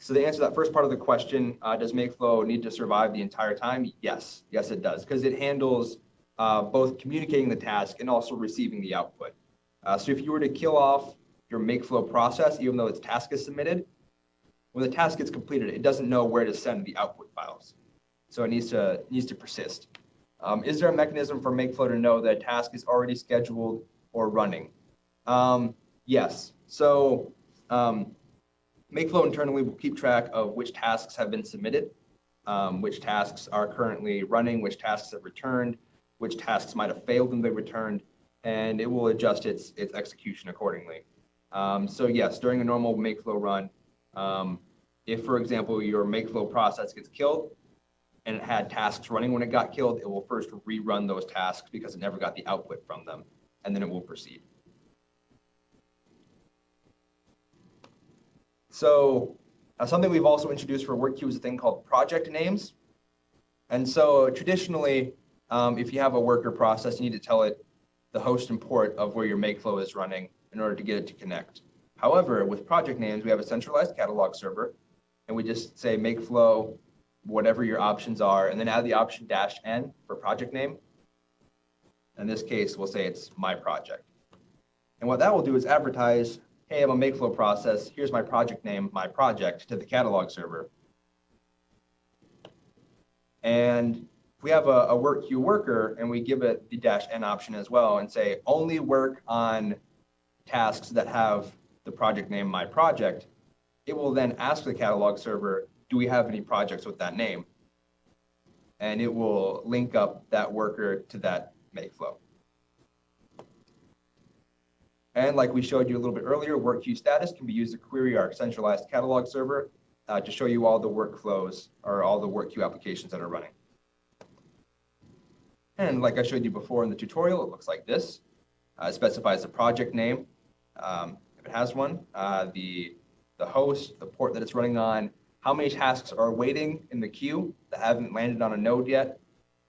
So to answer that first part of the question, does Makeflow need to survive the entire time? Yes, it does, because it handles both communicating the task and also receiving the output. So if you were to kill off your Makeflow process, even though its task is submitted, when the task gets completed, it doesn't know where to send the output files. So it needs to persist. Is there a mechanism for Makeflow to know that a task is already scheduled or running? Yes. So Makeflow internally will keep track of which tasks have been submitted, which tasks are currently running, which tasks have returned, which tasks might have failed when they returned, and it will adjust its execution accordingly. So yes, during a normal Makeflow run, if, for example, your Makeflow process gets killed and it had tasks running when it got killed, it will first rerun those tasks because it never got the output from them, and then it will proceed. So something we've also introduced for WorkQueue is a thing called project names. And so traditionally, if you have a worker process, you need to tell it the host and port of where your Makeflow is running in order to get it to connect. However, with project names, we have a centralized catalog server, and we just say Makeflow, whatever your options are, and then add the option -n for project name. In this case, we'll say it's my project. And what that will do is advertise, hey, I'm a Makeflow process, here's my project name, my project, to the catalog server. And if we have a WorkQueue worker and we give it the -n option as well and say only work on tasks that have the project name my project, it will then ask the catalog server, do we have any projects with that name? And it will link up that worker to that Makeflow. And like we showed you a little bit earlier, WorkQueue status can be used to query our centralized catalog server to show you all the workflows or all the WorkQueue applications that are running. And like I showed you before in the tutorial, it looks like this. It specifies the project name, if it has one, the host, the port that it's running on, how many tasks are waiting in the queue that haven't landed on a node yet,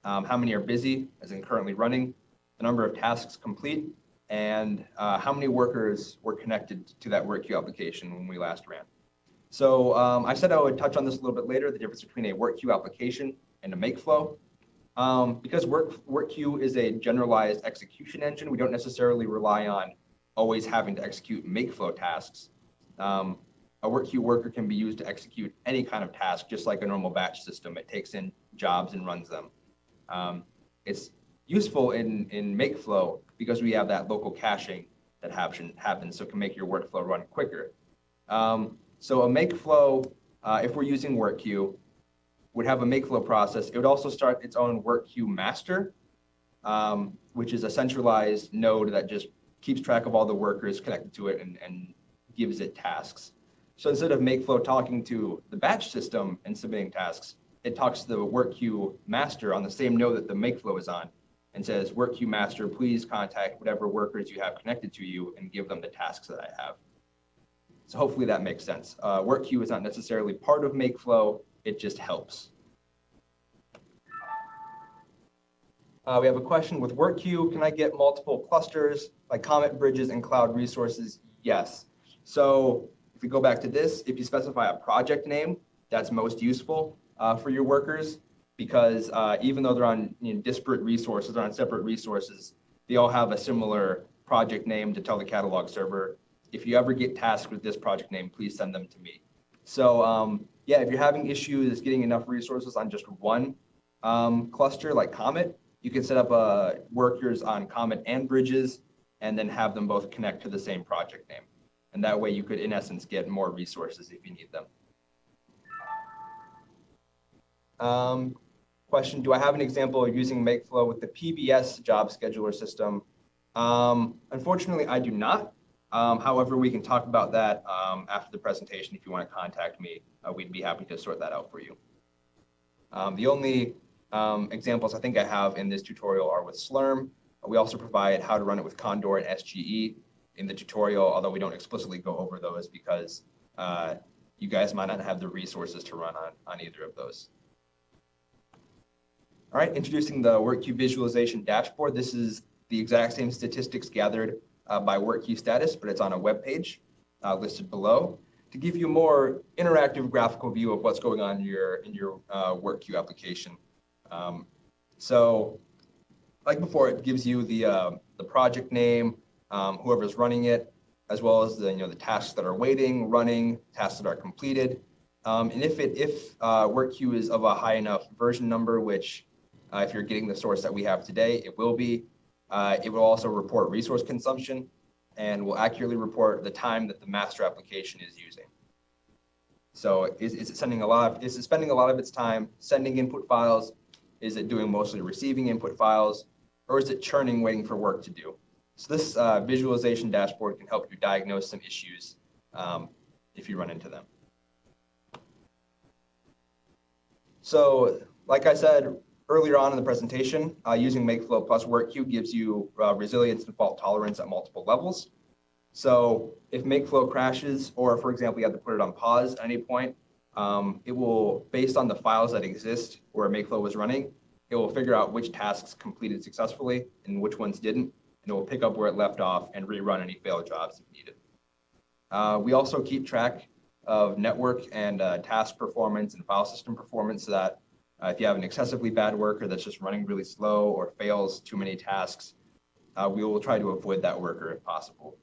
how many are busy, as in currently running, the number of tasks complete, and how many workers were connected to that WorkQueue application when we last ran. So I said I would touch on this a little bit later, the difference between a WorkQueue application and a Makeflow. Because WorkQueue is a generalized execution engine, we don't necessarily rely on always having to execute Makeflow tasks. A WorkQueue worker can be used to execute any kind of task, just like a normal batch system. It takes in jobs and runs them. It's useful in Makeflow because we have that local caching that happens, so it can make your workflow run quicker. So a Makeflow, if we're using WorkQueue, would have a Makeflow process. It would also start its own WorkQueue master, which is a centralized node that just keeps track of all the workers connected to it and gives it tasks. So instead of Makeflow talking to the batch system and submitting tasks, it talks to the WorkQueue master on the same node that the Makeflow is on and says, WorkQueue master, please contact whatever workers you have connected to you and give them the tasks that I have. So hopefully that makes sense. WorkQueue is not necessarily part of Makeflow, it just helps. We have a question with WorkQueue. Can I get multiple clusters like Comet, bridges, and cloud resources? Yes. So if we go back to this, if you specify a project name, that's most useful for your workers, because even though they're on disparate resources, or on separate resources, they all have a similar project name to tell the catalog server, if you ever get tasks with this project name, please send them to me. So yeah, if you're having issues getting enough resources on just one cluster like Comet, you can set up workers on Comet and bridges and then have them both connect to the same project name. And that way you could, in essence, get more resources if you need them. Question, do I have an example of using Makeflow with the PBS job scheduler system? Unfortunately, I do not. However, we can talk about that after the presentation. If you want to contact me, we'd be happy to sort that out for you. The only examples I think I have in this tutorial are with Slurm. We also provide how to run it with Condor and SGE in the tutorial, although we don't explicitly go over those because you guys might not have the resources to run on either of those. All right, introducing the WorkQueue visualization dashboard. This is the exact same statistics gathered by WorkQueue status, but it's on a web page listed below to give you a more interactive graphical view of what's going on in your WorkQueue application. So like before, it gives you the project name, whoever's running it, as well as the tasks that are waiting, running, tasks that are completed. And if WorkQueue is of a high enough version number, which if you're getting the source that we have today, it will be. It will also report resource consumption and will accurately report the time that the master application is using. So is it spending a lot of its time sending input files? Is it doing mostly receiving input files? Or is it churning, waiting for work to do? So this visualization dashboard can help you diagnose some issues if you run into them. So like I said earlier on in the presentation, using Makeflow plus WorkQueue gives you resilience and fault tolerance at multiple levels. So if Makeflow crashes, or for example, you have to put it on pause at any point, it will, based on the files that exist where Makeflow was running, it will figure out which tasks completed successfully and which ones didn't, and it will pick up where it left off and rerun any failed jobs if needed. We also keep track of network and task performance and file system performance, so that if you have an excessively bad worker that's just running really slow or fails too many tasks, we will try to avoid that worker if possible.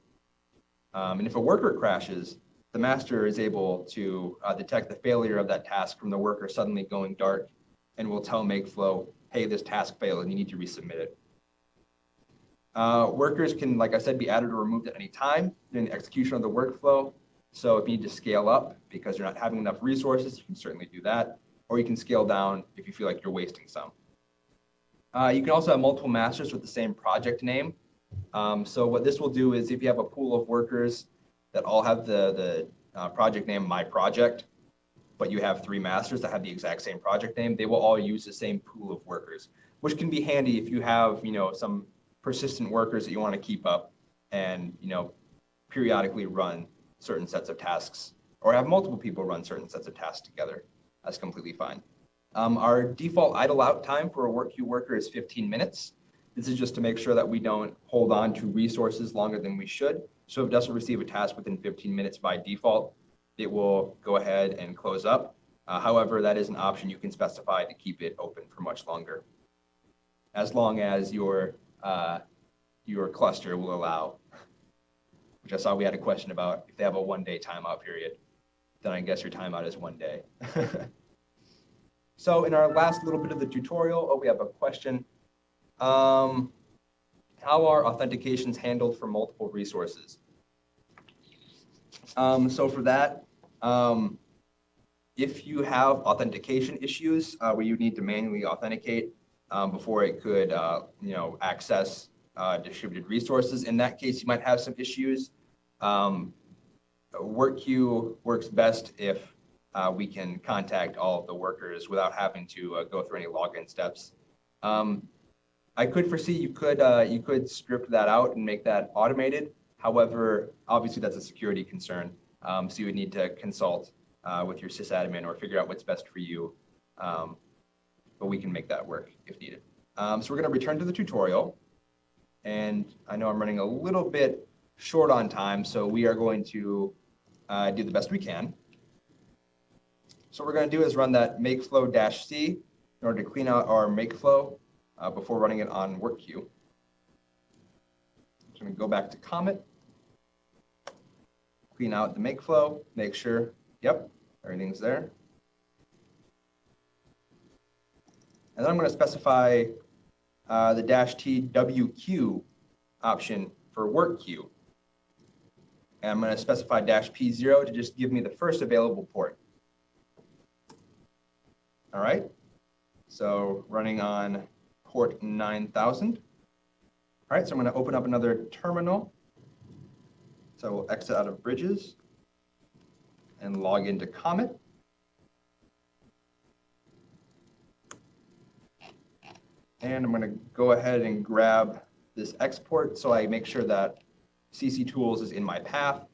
And if a worker crashes, the master is able to detect the failure of that task from the worker suddenly going dark and will tell Makeflow, hey, this task failed and you need to resubmit it. Workers can, like I said, be added or removed at any time during the execution of the workflow. So if you need to scale up because you're not having enough resources, you can certainly do that. Or you can scale down if you feel like you're wasting some. You can also have multiple masters with the same project name. So what this will do is if you have a pool of workers that all have the project name My Project, but you have 3 masters that have the exact same project name, they will all use the same pool of workers, which can be handy if you have some persistent workers that you want to keep up and periodically run certain sets of tasks, or have multiple people run certain sets of tasks together. That's completely fine. Our default idle out time for a WorkQueue worker is 15 minutes. This is just to make sure that we don't hold on to resources longer than we should. So if it doesn't receive a task within 15 minutes by default, it will go ahead and close up. However, that is an option you can specify to keep it open for much longer, as long as your cluster will allow. which I saw we had a question about if they have a 1-day timeout period, then I guess your timeout is 1 day. So in our last little bit of the tutorial, we have a question. How are authentications handled for multiple resources? So for that, if you have authentication issues where you need to manually authenticate before it could, access distributed resources, in that case, you might have some issues. WorkQueue works best if we can contact all of the workers without having to go through any login steps. I could foresee you could script that out and make that automated. However, obviously that's a security concern. So you would need to consult with your sysadmin or figure out what's best for you. But we can make that work if needed. So we're going to return to the tutorial. And I know I'm running a little bit short on time, so we are going to do the best we can. So what we're going to do is run that Makeflow-C in order to clean out our Makeflow before running it on WorkQueue. I'm going to go back to Comet, clean out the Makeflow, make sure, yep, everything's there. And then I'm going to specify the -T WQ option for WorkQueue. And I'm going to specify -P0 to just give me the first available port. All right, so running on port 9000. All right, so I'm going to open up another terminal. So we'll exit out of Bridges and log into Comet. And I'm going to go ahead and grab this export so I make sure that CC Tools is in my path.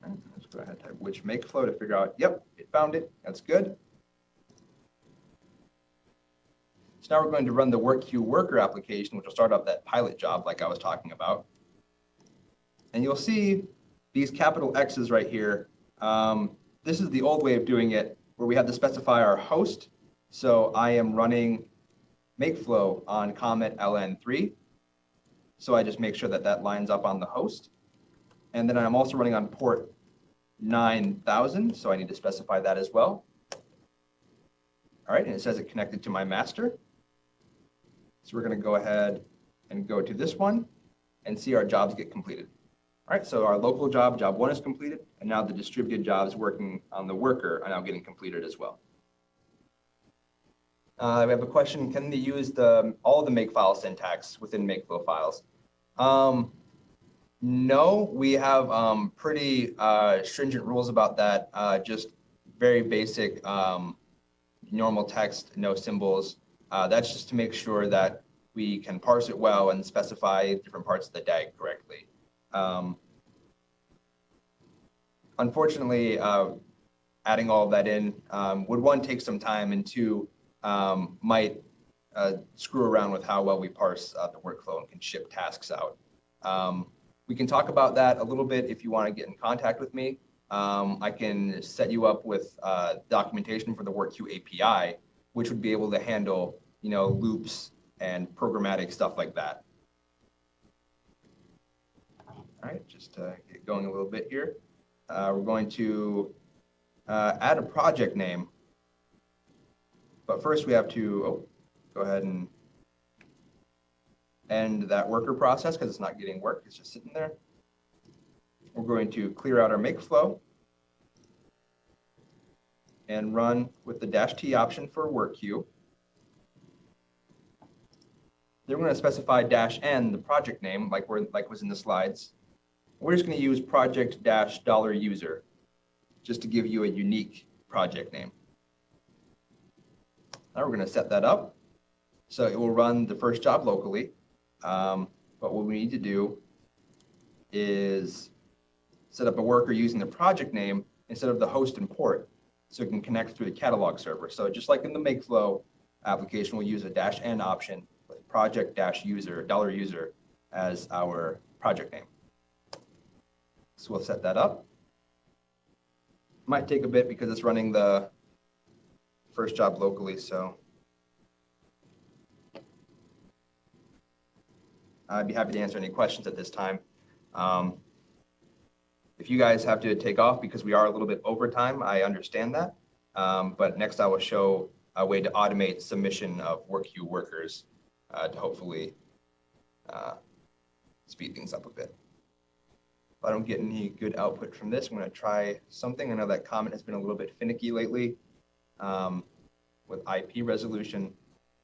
And let's go ahead and type which Makeflow to figure out, yep, it found it. That's good. So now we're going to run the WorkQueue worker application, which will start up that pilot job like I was talking about. And you'll see these capital X's right here. This is the old way of doing it, where we have to specify our host. So I am running Makeflow on Comet LN3. So I just make sure that that lines up on the host. And then I'm also running on port 9000. So I need to specify that as well. All right, and it says it connected to my master. So we're going to go ahead and go to this one and see our jobs get completed. All right, so our local job, job 1 is completed, and now the distributed jobs working on the worker are now getting completed as well. We have a question, can they use all the Makefile syntax within Makeflow files? No, we have pretty stringent rules about that, just very basic normal text, no symbols. That's just to make sure that we can parse it well and specify different parts of the DAG correctly. Unfortunately, adding all of that in would, one, take some time, and two, might screw around with how well we parse the workflow and can ship tasks out. We can talk about that a little bit if you want to get in contact with me. I can set you up with documentation for the WorkQueue API, which would be able to handle, loops and programmatic stuff like that. All right, just to get going a little bit here. We're going to add a project name. But first we have to go ahead and end that worker process because it's not getting work, it's just sitting there. We're going to clear out our Makeflow and run with the -T option for WorkQueue. Then we're going to specify -N, the project name, like was in the slides. We're just going to use project-$user just to give you a unique project name. Now we're going to set that up. So it will run the first job locally. But what we need to do is set up a worker using the project name instead of the host and port, so it can connect through the catalog server. So just like in the Makeflow application, we'll use a -N option with project-$user, $user as our project name. So we'll set that up. Might take a bit because it's running the first job locally, so. I'd be happy to answer any questions at this time. If you guys have to take off because we are a little bit over time, I understand that. But next I will show a way to automate submission of WorkQueue workers to hopefully speed things up a bit. If I don't get any good output from this, I'm going to try something. I know that comment has been a little bit finicky lately with IP resolution,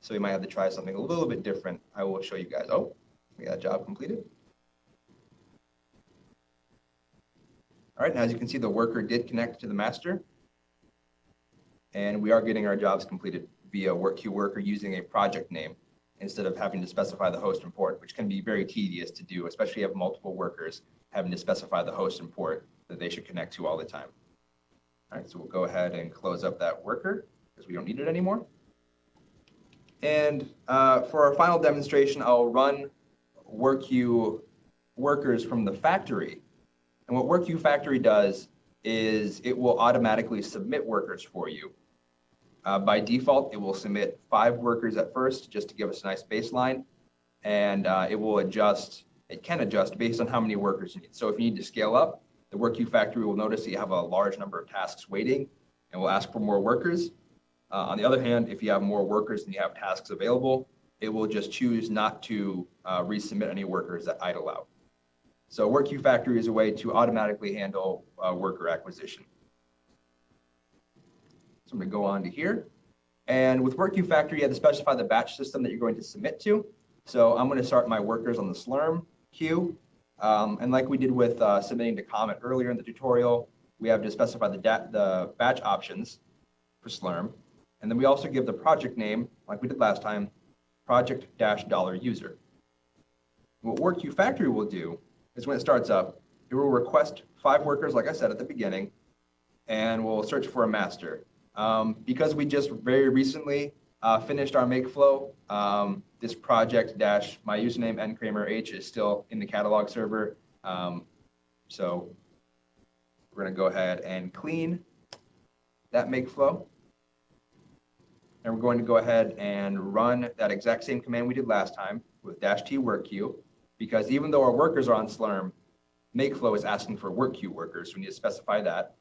so we might have to try something a little bit different. I will show you guys. Oh, we got a job completed. All right, and as you can see, the worker did connect to the master, and we are getting our jobs completed via WorkQueue worker using a project name instead of having to specify the host and port, which can be very tedious to do, especially if you have multiple workers having to specify the host and port that they should connect to all the time. All right, so we'll go ahead and close up that worker because we don't need it anymore. And for our final demonstration, I'll run WorkQueue workers from the factory. And what WorkQueue factory does is it will automatically submit workers for you. By default, it will submit 5 workers at first just to give us a nice baseline. And it will adjust, it can adjust based on how many workers you need. So if you need to scale up, the WorkQueue factory will notice that you have a large number of tasks waiting and will ask for more workers. On the other hand, if you have more workers than you have tasks available, it will just choose not to resubmit any workers that idle out. So WorkQueue factory is a way to automatically handle worker acquisition. So I'm going to go on to here. And with WorkQueue factory, you have to specify the batch system that you're going to submit to. So I'm going to start my workers on the Slurm queue. And like we did with submitting to Comet earlier in the tutorial, we have to specify the batch options for Slurm. And then we also give the project name, like we did last time, project-$user. What WorkQueue factory will do is when it starts up, it will request 5 workers, like I said at the beginning, and we'll search for a master. Because we just very recently finished our Makeflow, this project dash my username and Kremer-H is still in the catalog server. So we're going to go ahead and clean that Makeflow. And we're going to go ahead and run that exact same command we did last time with -t WorkQueue, because even though our workers are on Slurm, Makeflow is asking for WorkQueue workers. So we need to specify that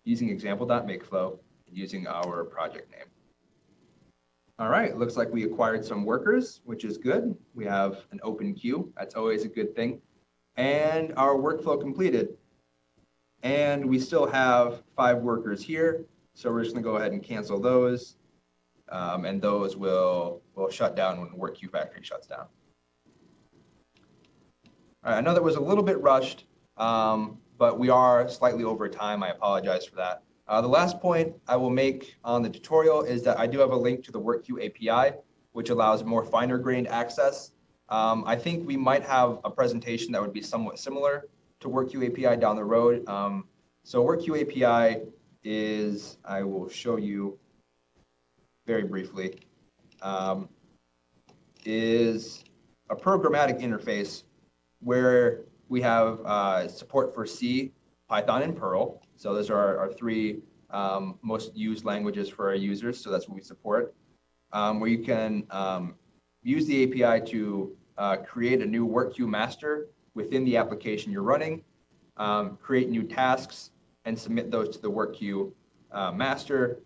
using example.makeflow and using our project name. All right, looks like we acquired some workers, which is good. We have an open queue. That's always a good thing. And our workflow completed. And we still have 5 workers here. So we're just going to go ahead and cancel those. And those will shut down when WorkQueue factory shuts down. All right, I know that was a little bit rushed, but we are slightly over time. I apologize for that. The last point I will make on the tutorial is that I do have a link to the WorkQueue API, which allows more finer grained access. I think we might have a presentation that would be somewhat similar to WorkQueue API down the road. So WorkQueue API is, I will show you very briefly, is a programmatic interface where we have support for C, Python, and Perl. So those are our 3 most used languages for our users. So that's what we support. Where you can use the API to create a new WorkQueue master within the application you're running, create new tasks, and submit those to the WorkQueue master,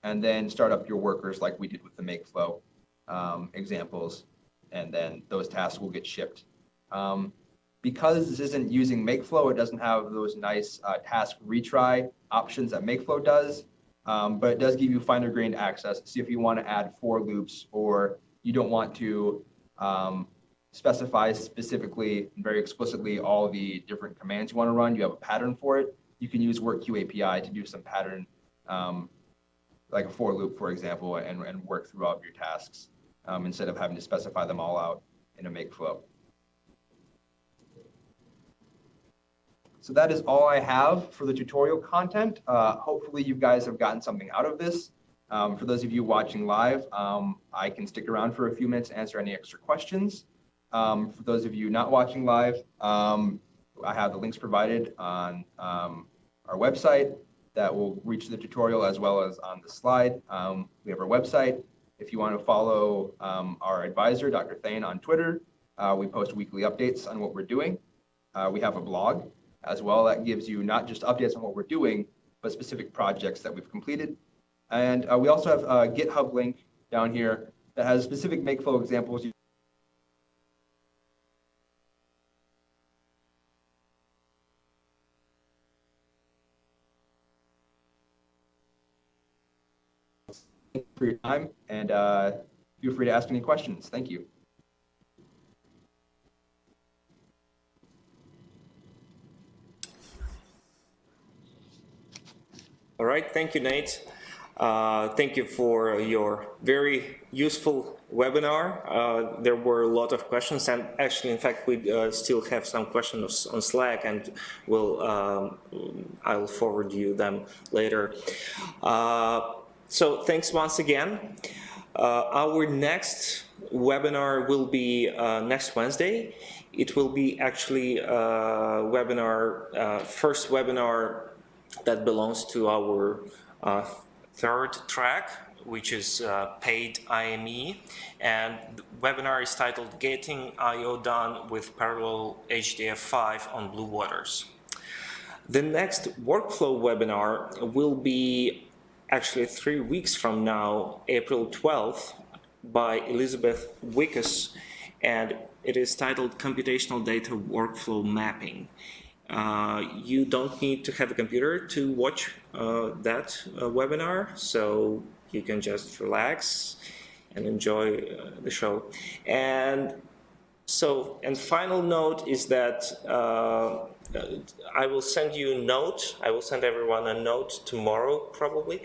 and then start up your workers like we did with the Makeflow examples, and then those tasks will get shipped. Because this isn't using Makeflow, it doesn't have those nice task retry options that Makeflow does, but it does give you finer grained access. See if you want to add for loops, or you don't want to specify specifically and very explicitly all the different commands you want to run. You have a pattern for it. You can use WorkQueue API to do some pattern, like a for loop, for example, and work through all of your tasks instead of having to specify them all out in a Makeflow. So that is all I have for the tutorial content. Hopefully you guys have gotten something out of this. For those of you watching live, I can stick around for a few minutes to answer any extra questions. For those of you not watching live, I have the links provided on our website that will reach the tutorial, as well as on the slide. We have our website. If you want to follow our advisor, Dr. Thane, on Twitter, We post weekly updates on what we're doing. We have a blog as well that gives you not just updates on what we're doing, but specific projects that we've completed. And we also have a GitHub link down here that has specific Makeflow examples. For your time, and feel free to ask any questions. Thank you. All right, thank you, Nate. Thank you for your very useful webinar. There were a lot of questions, and actually, in fact, we still have some questions on Slack, and I'll forward you them later. So thanks once again. Our next webinar will be next Wednesday. It will be actually first webinar that belongs to our third track, which is paid IME, and the webinar is titled Getting I/O Done with Parallel HDF5 on Blue Waters. The next workflow webinar will be actually 3 weeks from now, April 12th, by Elizabeth Wickus, and it is titled Computational Data Workflow Mapping. You don't need to have a computer to watch that webinar, so you can just relax and enjoy the show. And final note is that I will send you a note. I will send everyone a note tomorrow, probably,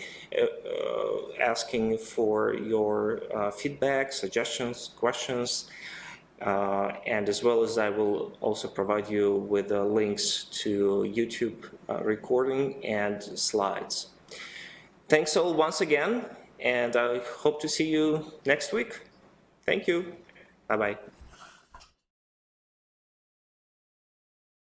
asking for your feedback, suggestions, questions. And as well as I will also provide you with links to YouTube recording and slides. Thanks all once again, and I hope to see you next week. Thank you. Bye-bye.